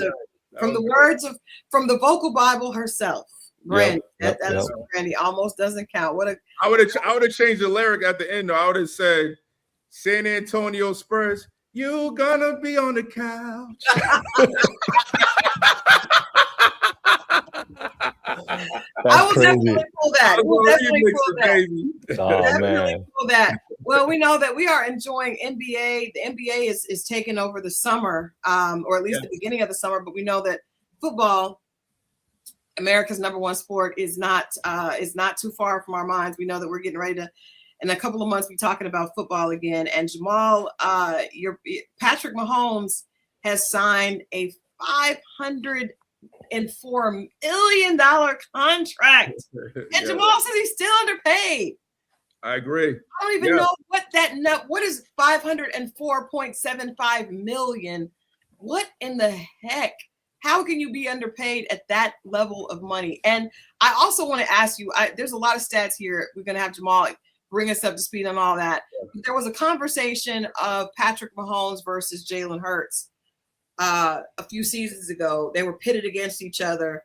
Speaker 3: from the vocal Bible herself. Brandy. That is Brandy. Almost doesn't count.
Speaker 6: I would have changed the lyric at the end though. I would have said San Antonio Spurs, you gonna be on the couch.
Speaker 3: I will definitely pull that. We'll definitely pull that.
Speaker 4: Oh, man.
Speaker 3: Pull that. Well, we know that we are enjoying NBA. The NBA is taking over the summer, or at least the beginning of the summer. But we know that football, America's number 1 sport, is not too far from our minds. We know that we're getting ready to, in a couple of months, be talking about football again. And Jamal, Patrick Mahomes has signed a $504 million contract, and Jamal says he's still underpaid.
Speaker 6: I agree.
Speaker 3: I don't even know what is $504.75 million. What in the heck? How can you be underpaid at that level of money? And I also want to ask you, there's a lot of stats here. We're going to have Jamal bring us up to speed on all that. There was a conversation of Patrick Mahomes versus Jalen Hurts a few seasons ago. They were pitted against each other.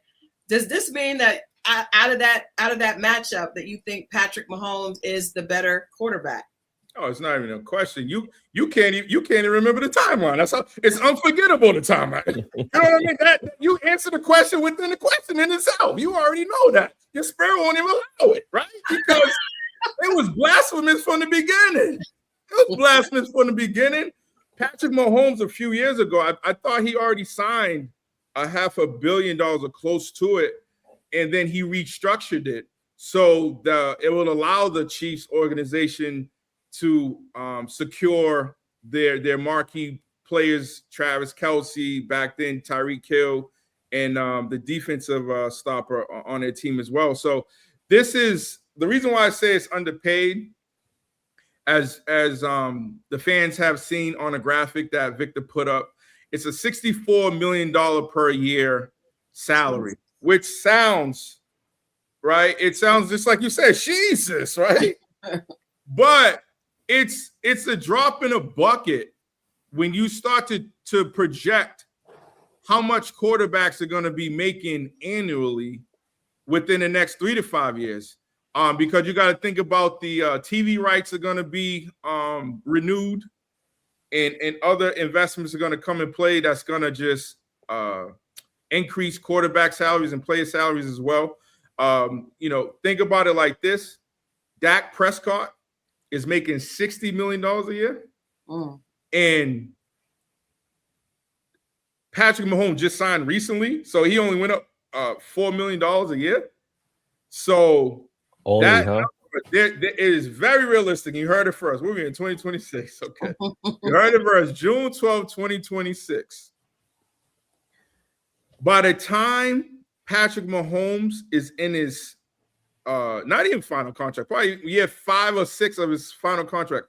Speaker 3: Does this mean that out of that matchup that you think Patrick Mahomes is the better quarterback?
Speaker 6: Oh, it's not even a question. You can't even remember the timeline. That's how it's unforgettable, the timeline. You know what I mean? That you answer the question within the question in itself. You already know that. Your spirit won't even allow it, right? Because it was blasphemous from the beginning. It was blasphemous from the beginning. Patrick Mahomes a few years ago, I thought he already signed $500 million or close to it, and then he restructured it so it will allow the Chiefs organization to secure their marquee players, Travis Kelce, back then Tyreek Hill, and the defensive stopper on their team as well. So this is the reason why I say it's underpaid. As the fans have seen on a graphic that Victor put up, it's a $64 million per year salary, which sounds, right? It sounds just like you said, Jesus, right? But it's a drop in a bucket when you start to project how much quarterbacks are going to be making annually within the next 3 to 5 years. Because you got to think about the TV rights are going to be renewed, and other investments are going to come in play that's going to just increase quarterback salaries and player salaries as well. Think about it like this. Dak Prescott is making $60 million a year. And Patrick Mahomes just signed recently, so he only went up $4 million a year. So it is very realistic. You heard it first. We're in 2026. Okay. You heard it first. June 12, 2026. By the time Patrick Mahomes is in his not even final contract, probably year 5 or 6 of his final contract,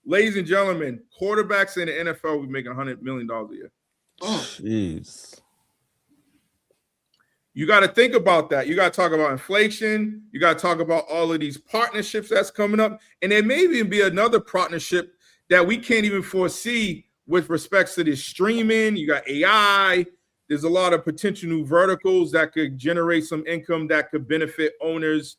Speaker 6: ladies and gentlemen, quarterbacks in the NFL will be making $100 million a year.
Speaker 4: Jeez.
Speaker 6: You got to think about that. You got to talk about inflation. You got to talk about all of these partnerships that's coming up. And there may even be another partnership that we can't even foresee with respects to this streaming. You got AI. There's a lot of potential new verticals that could generate some income that could benefit owners,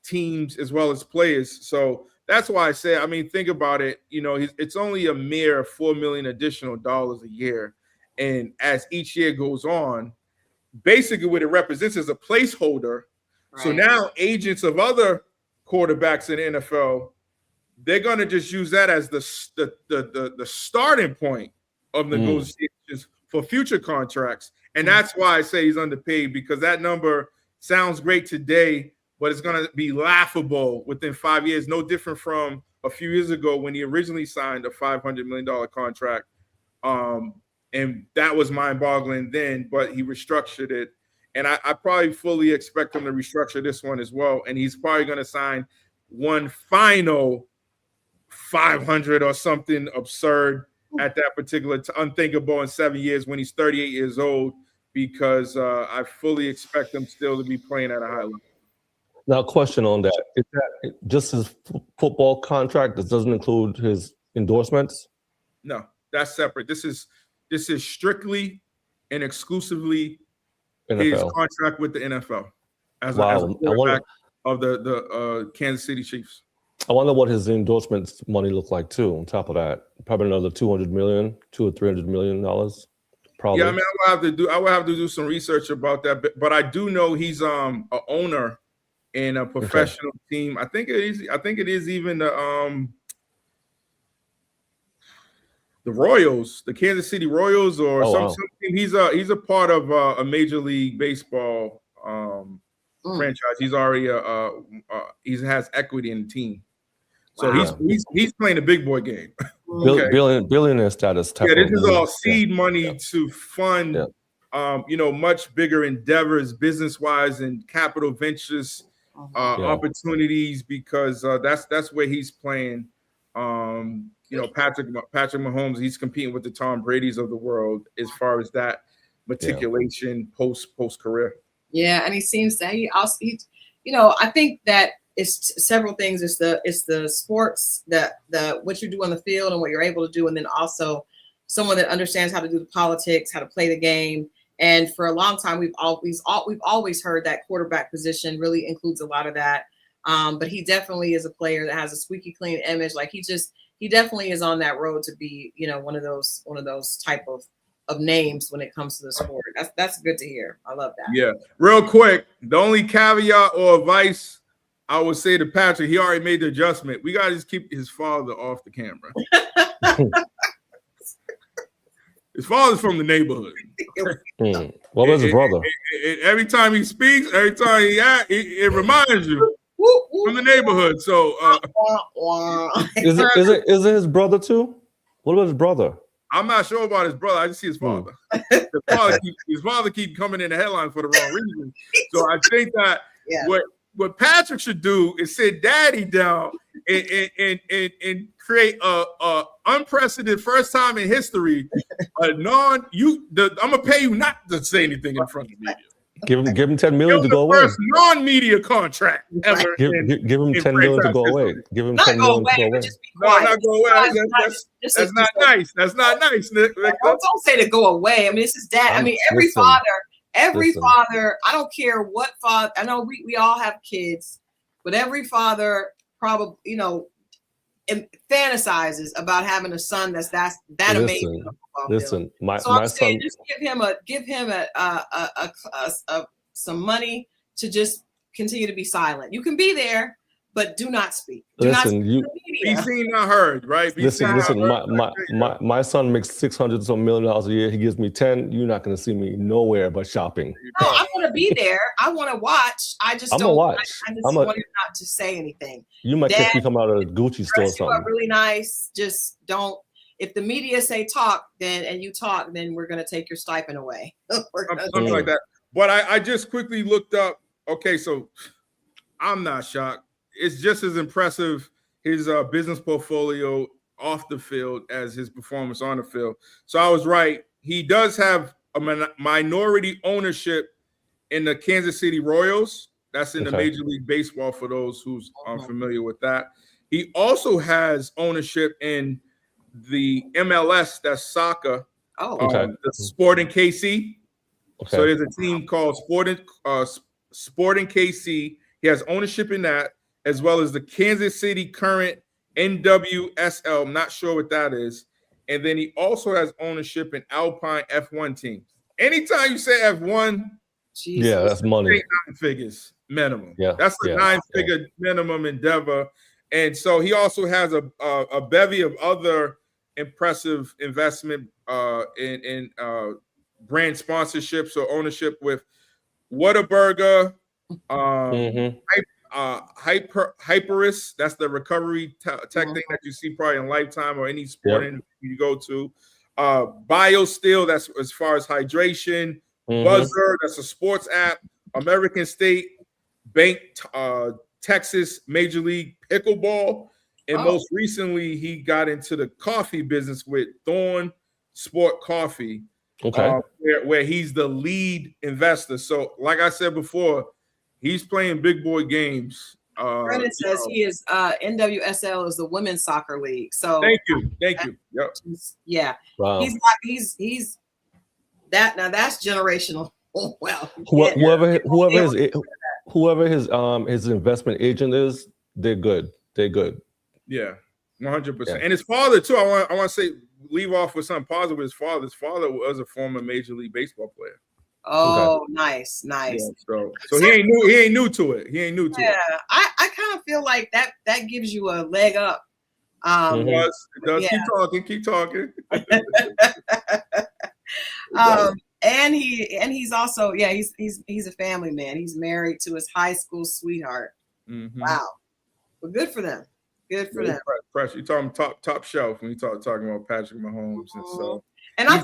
Speaker 6: teams, as well as players. So that's why I say, I mean, think about it. You know, it's only a mere $4 million additional dollars a year. And as each year goes on, basically what it represents is a placeholder. Right. So now agents of other quarterbacks in the NFL, they're going to just use that as the starting point of negotiations for future contracts. And that's why I say he's underpaid, because that number sounds great today, but it's going to be laughable within 5 years. No different from a few years ago when he originally signed a $500 million contract. And that was mind-boggling then, but he restructured it. And I probably fully expect him to restructure this one as well. And he's probably going to sign one final 500 or something absurd at that particular unthinkable in 7 years when he's 38 years old, because I fully expect him still to be playing at a high level.
Speaker 4: Now, question on that. Is that just his football contract? This doesn't include his endorsements?
Speaker 6: No, that's separate. This is strictly and exclusively NFL. His contract with the NFL as a quarterback of the Kansas City Chiefs.
Speaker 4: I wonder what his endorsements money look like too. On top of that, probably another $200 million, $200 or $300 million. Probably.
Speaker 6: Yeah, I mean, I would have to do some research about that. But I do know he's an owner in a professional team. I think it is even the Royals, the Kansas City Royals, or some team. He's a part of a Major League Baseball franchise. He's already he has equity in the team. So he's playing a big boy game.
Speaker 4: Billionaire status.
Speaker 6: Yeah, this is all seed money to fund, much bigger endeavors, business wise, and capital ventures opportunities, because that's where he's playing. Patrick Mahomes, he's competing with the Tom Brady's of the world as far as that matriculation post career.
Speaker 3: Yeah, and he seems that I think that it's several things. It's the sports, the what you do on the field and what you're able to do, and then also someone that understands how to do the politics, how to play the game. And for a long time, we've always heard that quarterback position really includes a lot of that. But he definitely is a player that has a squeaky clean image. Like he definitely is on that road to be, one of those type of names when it comes to the sport. That's good to hear. I love that.
Speaker 6: Yeah. Real quick, the only caveat or advice I would say to Patrick, he already made the adjustment. We got to just keep his father off the camera. His father's from the neighborhood.
Speaker 4: What was his brother?
Speaker 6: Every time he speaks, every time it reminds you from the neighborhood. So
Speaker 4: is it his brother too? What about his brother?
Speaker 6: I'm not sure about his brother. I just see his father. His father keep coming in the headlines for the wrong reason. So I think that what Patrick should do is sit Daddy down and create a unprecedented first time in history. I'm gonna pay you not to say anything in front of the media.
Speaker 4: Give him $10 million to go away.
Speaker 6: First non-media contract ever.
Speaker 4: Give him $10 million to go away. Give him $10 million to go away.
Speaker 6: No, not go away. That's not nice. That's not nice.
Speaker 3: Don't say to go away. I mean, this is dad. I mean, every father. I don't care what father. I know we all have kids, but every father probably fantasizes about having a son that's that amazing.
Speaker 4: Listen, my
Speaker 3: son.
Speaker 4: Just
Speaker 3: give him some money to just continue to be silent. You can be there, but do not speak.
Speaker 4: Listen,
Speaker 6: be seen, not heard, right?
Speaker 4: Listen. My son makes $600 some million a year. He gives me 10. You're not going to see me nowhere but shopping.
Speaker 3: No, I want to be there. I want to watch. I just don't. I just want him not to say anything.
Speaker 4: You might catch me come out of a Gucci store or
Speaker 3: You
Speaker 4: something.
Speaker 3: are really nice. Just don't. If the media say talk, then you talk, then we're going to take your stipend away.
Speaker 6: Something like that. But I just quickly looked up. Okay, so I'm not shocked. It's just as impressive, his business portfolio off the field as his performance on the field. So I was right. He does have a minority ownership in the Kansas City Royals. That's in the Major League Baseball for those who's unfamiliar with that. He also has ownership in the MLS, that's soccer. The Sporting KC. So there's a team called Sporting KC. He has ownership in that, as well as the Kansas City Current NWSL. I'm not sure what that is. And then he also has ownership in Alpine F1 teams. Anytime you say F1,
Speaker 4: yeah, that's money.
Speaker 6: 9 figures minimum.
Speaker 4: Yeah,
Speaker 6: that's a 9-figure minimum endeavor. And so he also has a bevy of other impressive investment in brand sponsorships or ownership with Whataburger, Hyperis, that's the recovery tech thing that you see probably in Lifetime or any sporting you go to. BioSteel, that's as far as hydration. Buzzer, that's a sports app. American State Bank, Texas Major League Pickleball. And most recently, he got into the coffee business with Thorn Sport Coffee, where he's the lead investor. So, like I said before, he's playing big boy games.
Speaker 3: Brennan says he is NWSL is the women's soccer league. So
Speaker 6: thank you. Yep.
Speaker 3: Yeah.
Speaker 4: Wow.
Speaker 3: He's that now. That's generational. Well,
Speaker 4: whoever his investment agent is, they're good. They're good.
Speaker 6: Yeah, 100%. And his father too. I want to say leave off with something positive. His father was a former Major League Baseball player.
Speaker 3: Oh, nice.
Speaker 6: Yeah, so he ain't new to it.
Speaker 3: Yeah, I kind of feel like that gives you a leg up.
Speaker 6: It does. Yeah. Keep talking.
Speaker 3: And he's also he's a family man. He's married to his high school sweetheart. Wow, well, good for them. Good for them.
Speaker 6: Pressure. You talking top shelf when you talking about Patrick Mahomes and so.
Speaker 3: And I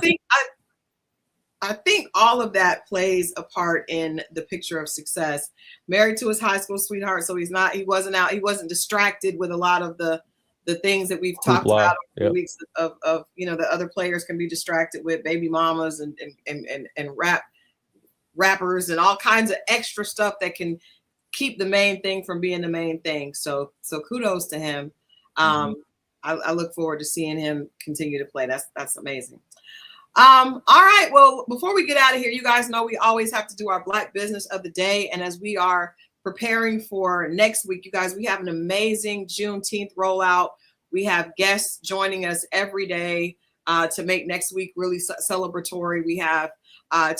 Speaker 3: think all of that plays a part in the picture of success. Married to his high school sweetheart, so he wasn't distracted with a lot of the things that we've talked about over the weeks of the other players can be distracted with, baby mamas and rappers and all kinds of extra stuff that can keep the main thing from being the main thing. So kudos to him. I look forward to seeing him continue to play. That's amazing. All right. Well, before we get out of here, you guys know we always have to do our Black Business of the Day. And as we are preparing for next week, you guys, we have an amazing Juneteenth rollout. We have guests joining us every day to make next week really celebratory. We have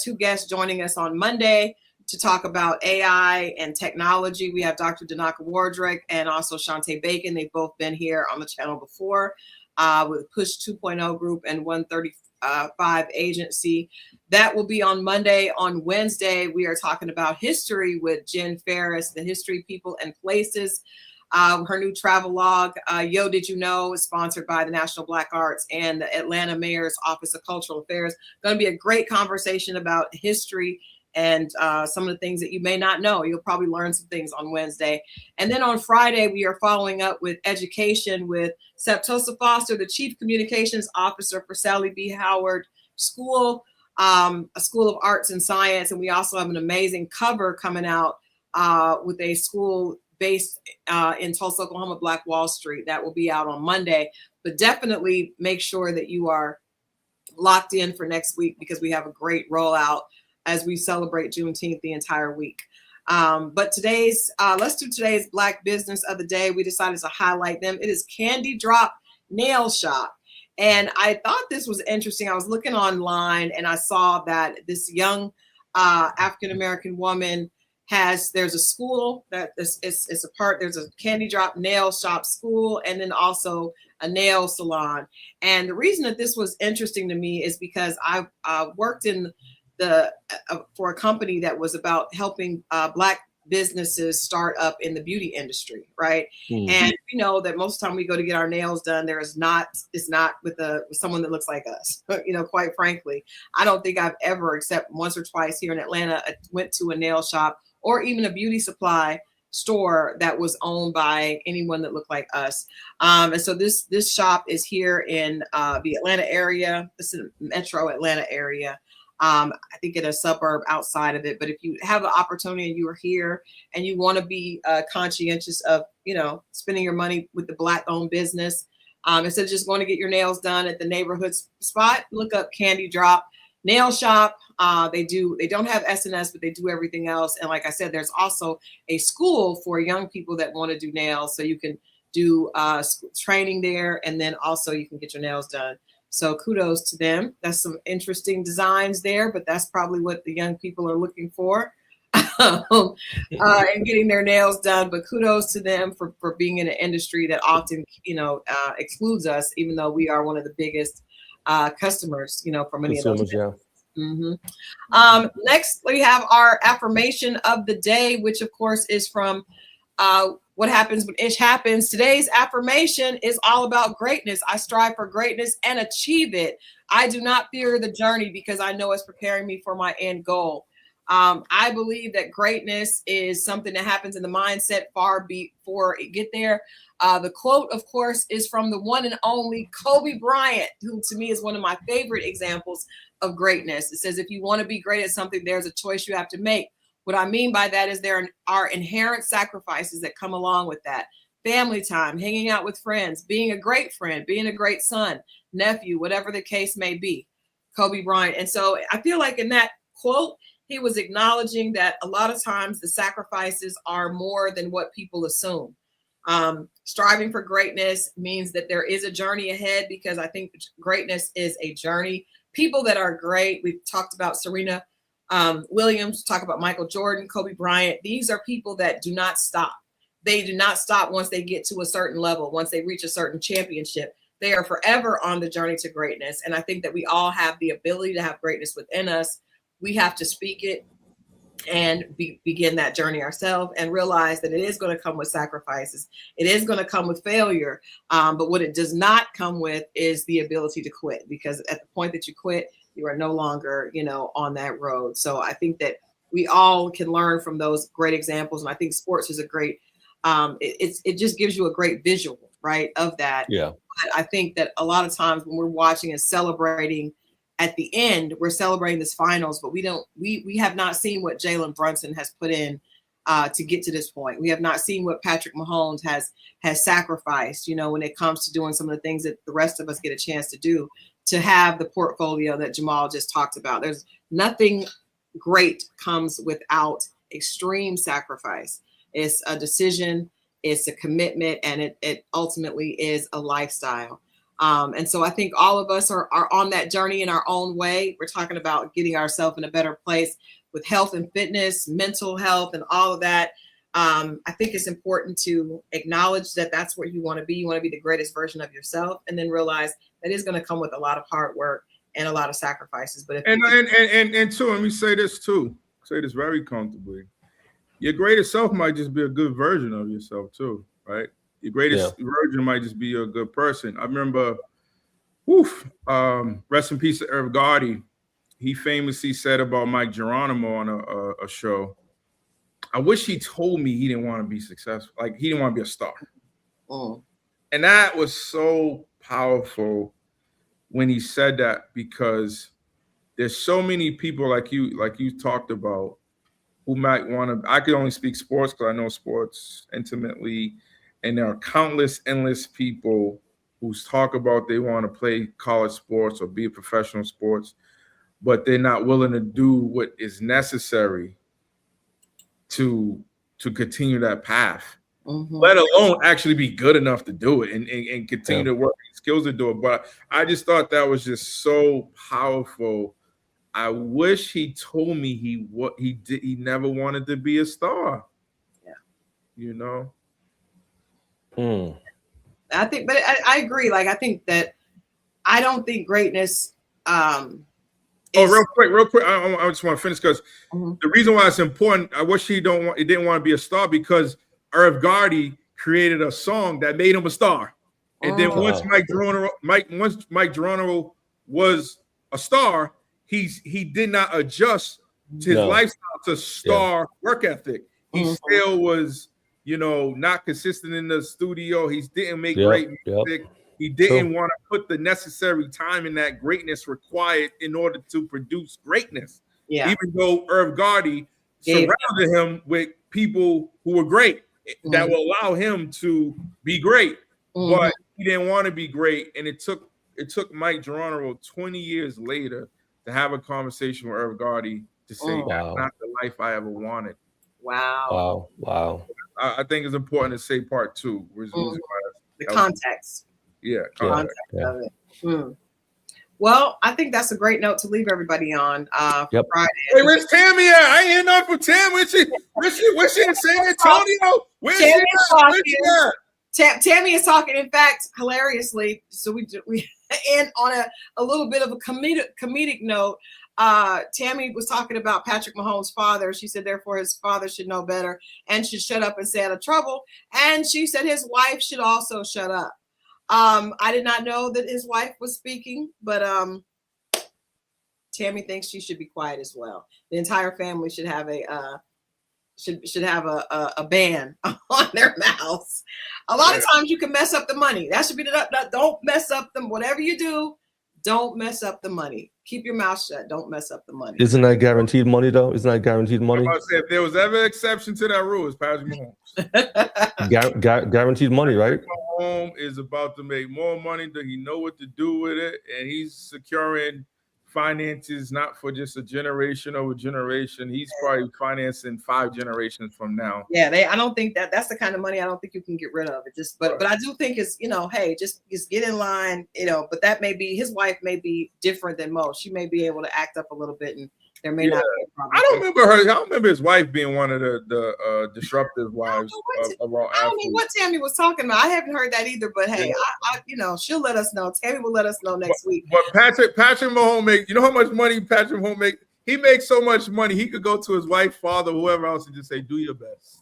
Speaker 3: 2 guests joining us on Monday to talk about AI and technology. We have Dr. Danaka Wardrick and also Shantae Bacon. They've both been here on the channel before with Push 2.0 Group and 135 Agency. That will be on Monday. On Wednesday, we are talking about history with Jen Ferris, the History, People, and Places. Her new travel log, Yo, Did You Know, is sponsored by the National Black Arts and the Atlanta Mayor's Office of Cultural Affairs. Going to be a great conversation about history and some of the things that you may not know. You'll probably learn some things on Wednesday. And then on Friday, we are following up with education with Septosa Foster, the Chief Communications Officer for Sally B. Howard School, a School of Arts and Science. And we also have an amazing cover coming out with a school based in Tulsa, Oklahoma, Black Wall Street. That will be out on Monday. But definitely make sure that you are locked in for next week because we have a great rollout as we celebrate Juneteenth the entire week. But let's do today's Black Business of the Day. We decided to highlight them. It is Candy Drop Nail Shop. And I thought this was interesting. I was looking online and I saw that this young African-American woman there's a school that it's a part, there's a Candy Drop nail shop school, and then also a nail salon. And the reason that this was interesting to me is because I worked in for a company that was about helping Black businesses start up in the beauty industry, right? And we know that most of the time we go to get our nails done, it's not with someone that looks like us. You know, quite frankly, I don't think I've ever, except once or twice here in Atlanta, went to a nail shop or even a beauty supply store that was owned by anyone that looked like us. And so this shop is here in the Atlanta area. This is Metro Atlanta area. I think in a suburb outside of it. But if you have an opportunity and you are here and you want to be conscientious of, you know, spending your money with the Black-owned business, instead of just going to get your nails done at the neighborhood spot, look up Candy Drop Nail Shop. They don't have SNS, but they do everything else. And like I said, there's also a school for young people that want to do nails. So you can do training there, and then also you can get your nails done. So kudos to them. That's some interesting designs there, but that's probably what the young people are looking for and getting their nails done. But kudos to them for being in an industry that often, you know, excludes us, even though we are one of the biggest customers, you know, for many of those. Yeah. Next, we have our affirmation of the day, which of course is from What Happens When Ish Happens. Today's affirmation is all about greatness. I strive for greatness and achieve it. I do not fear the journey because I know it's preparing me for my end goal. I believe that greatness is something that happens in the mindset far before it get there. The quote, of course, is from the one and only Kobe Bryant, who to me is one of my favorite examples of greatness. It says, if you want to be great at something, there's a choice you have to make. What I mean by that is there are inherent sacrifices that come along with that. Family time, hanging out with friends, being a great friend, being a great son, nephew, whatever the case may be. Kobe Bryant. And so I feel like in that quote, he was acknowledging that a lot of times the sacrifices are more than what people assume. Striving for greatness means that there is a journey ahead, because I think greatness is a journey. People that are great, we've talked about Serena Williams, talk about Michael Jordan, Kobe Bryant. These are people that do not stop. They do not stop once they get to a certain level, once they reach a certain championship. They are forever on the journey to greatness. And I think that we all have the ability to have greatness within us. We have to speak it and begin that journey ourselves, and realize that it is going to come with sacrifices. It is going to come with failure. But what it does not come with is the ability to quit, because at the point that you quit, you are no longer, you know, on that road. So I think that we all can learn from those great examples. And I think sports is a great, it just gives you a great visual, right, of that.
Speaker 4: Yeah.
Speaker 3: But I think that a lot of times when we're watching and celebrating at the end, we're celebrating this finals, but we have not seen what Jalen Brunson has put in to get to this point. We have not seen what Patrick Mahomes has sacrificed, you know, when it comes to doing some of the things that the rest of us get a chance to do, to have the portfolio that Jamal just talked about. There's nothing great comes without extreme sacrifice. It's a decision, it's a commitment, and it ultimately is a lifestyle. And so I think all of us are on that journey in our own way. We're talking about getting ourselves in a better place with health and fitness, mental health, and all of that. I think it's important to acknowledge that that's where you want to be. You want to be the greatest version of yourself, and then realize that is going to come with a lot of hard work and a lot of sacrifices. But
Speaker 6: and too, let me say this too. Say this very comfortably. Your greatest self might just be a good version of yourself too, right? Your greatest version might just be a good person. I remember, rest in peace to Irv Gotti. He famously said about Mike Geronimo on a show, I wish he told me he didn't want to be successful. Like, he didn't want to be a star.
Speaker 3: Oh.
Speaker 6: And that was so powerful when he said that, because there's so many people like you talked about who might want to, I could only speak sports because I know sports intimately. And there are countless, endless people who talk about they want to play college sports or be a professional sports, but they're not willing to do what is necessary to continue that path, let alone actually be good enough to do it and continue to work skills to do it. But I just thought that was just so powerful I wish he told me he never wanted to be a star.
Speaker 3: Yeah.
Speaker 6: You know.
Speaker 3: I think, but I agree. Like, I think that I don't think greatness.
Speaker 6: Real quick. I just want to finish because the reason why it's important. I wish he didn't want to be a star because Irv Gotti created a song that made him a star, and then once Mike Geronimo was a star, he did not adjust to his lifestyle to star work ethic. He still was, not consistent in the studio. He didn't make great music. He didn't want to put the necessary time in that greatness required in order to produce greatness. Yeah. Even though Irv Gotti surrounded him with people who were great that will allow him to be great, but he didn't want to be great. And it took Mike Geronimo 20 years later to have a conversation with Irv Gotti to say that's not the life I ever wanted.
Speaker 3: Wow.
Speaker 6: I think it's important to say part two.
Speaker 3: The context.
Speaker 6: Yeah.
Speaker 3: Context of it. Well, I think that's a great note to leave everybody on for Friday.
Speaker 6: Hey, where's Tammy at? I ain't hear nothing from Tam. Where's she in San Antonio? Where's she at?
Speaker 3: Tammy is talking. In fact, hilariously, so we end on a little bit of a comedic note. Tammy was talking about Patrick Mahomes' father. She said, therefore, his father should know better and should shut up and stay out of trouble. And she said his wife should also shut up. I did not know that his wife was speaking, but Tammy thinks she should be quiet as well. The entire family should have a ban on their mouths. A lot of times you can mess up the money. That should be don't mess up them. Whatever you do, don't mess up the money. Keep your mouth shut. Don't mess up the money.
Speaker 4: Isn't that guaranteed money though? Isn't that guaranteed money?
Speaker 6: I say, if there was ever an exception to that rule, it's Patrick Mahomes.
Speaker 4: Guaranteed money, right?
Speaker 6: Mahomes is about to make more money than he know what to do with it, and he's securing finances not for just a generation over generation. He's probably financing 5 generations from now.
Speaker 3: Yeah, I don't think that's the kind of money I don't think you can get rid of. It just, but I do think it's, hey, just get in line, but that may be, his wife may be different than most. She may be able to act up a little bit, and there may not be a problem.
Speaker 6: I don't remember his wife being one of the disruptive wives of all athletes.
Speaker 3: I don't know what Tammy was talking about. I haven't heard that either, but hey, she'll let us know. Tammy will let us know next week.
Speaker 6: But Patrick Mahomes you know how much money Patrick Mahomes make? He makes so much money, he could go to his wife, father, whoever else, and just say, do your best.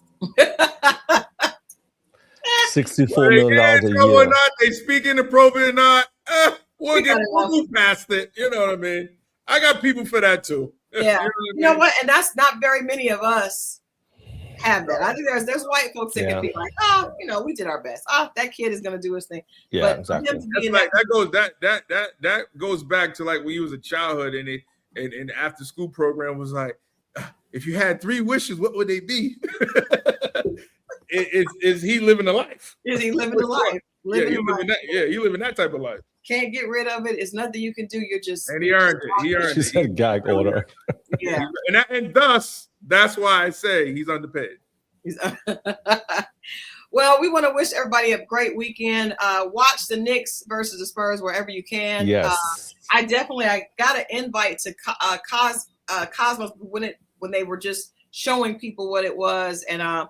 Speaker 4: $64 million a year.
Speaker 6: Or not, they speak inappropriate or not, we'll get moved past it. You know what I mean? I got people for that too.
Speaker 3: Yeah, you know what? And that's not very many of us have that. I think there's white folks that can be like, we did our best. That kid is gonna do his thing.
Speaker 4: Yeah,
Speaker 3: but
Speaker 4: exactly.
Speaker 6: That goes back to like when you was a childhood and after school program was like, if you had 3 wishes, what would they be? Is he living the life?
Speaker 3: Is he living the life?
Speaker 6: You living that type of life.
Speaker 3: Can't get rid of it. It's nothing you can do. You're just,
Speaker 6: and he earned it.
Speaker 4: She said gag order.
Speaker 3: Yeah,
Speaker 6: and thus that's why I say he's underpaid.
Speaker 3: Well, we want to wish everybody a great weekend. Watch the Knicks versus the Spurs wherever you can.
Speaker 4: Yes,
Speaker 3: I got an invite to Cosmos when they were just showing people what it was, and I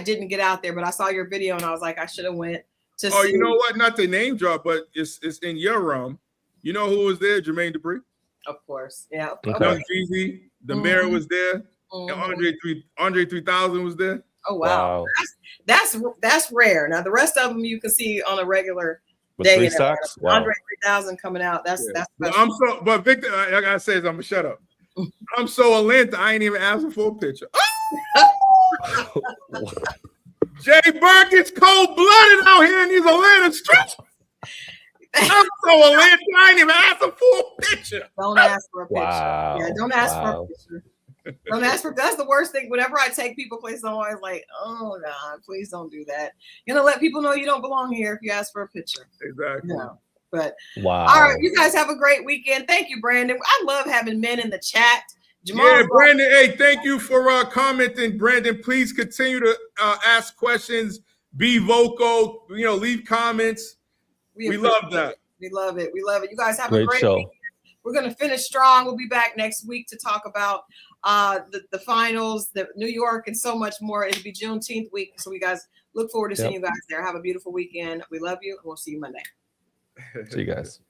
Speaker 3: didn't get out there, but I saw your video and I was like, I should have went.
Speaker 6: You know what? Not to name drop, but it's in your realm. You know who was there? Jermaine Dupri.
Speaker 3: Of course, yeah.
Speaker 6: Young Jeezy, the mayor was there. And Andre 3000 was there.
Speaker 3: Oh wow. That's rare. Now the rest of them you can see on a regular day. Andre 3000 coming out. That's
Speaker 6: but Victor, I gotta say is I'm gonna shut up. I'm so Atlanta, I ain't even asking for a picture. Jay Burke is cold-blooded out here in these Atlanta streets. I'm so Atlanta, I ain't even asking for a picture.
Speaker 3: Don't ask for a picture.
Speaker 4: Wow.
Speaker 3: Yeah, don't ask for a picture. Don't ask for. That's the worst thing. Whenever I take people places, I'm always like, "Oh God, please don't do that." You're gonna let people know you don't belong here if you ask for a picture.
Speaker 6: Exactly.
Speaker 3: But
Speaker 4: wow.
Speaker 3: All right, you guys have a great weekend. Thank you, Brandon. I love having men in the chat. Jamal,
Speaker 6: yeah, Brandon. Hey, thank you for commenting, Brandon. Please continue to ask questions. Be vocal. Leave comments. We love that.
Speaker 3: We love it. We love it. You guys have
Speaker 4: great
Speaker 3: a great
Speaker 4: show.
Speaker 3: weekend. We're going to finish strong. We'll be back next week to talk about the finals, the New York, and so much more. It'll be Juneteenth week. So we guys look forward to seeing you guys there. Have a beautiful weekend. We love you, and we'll see you Monday.
Speaker 4: See you guys.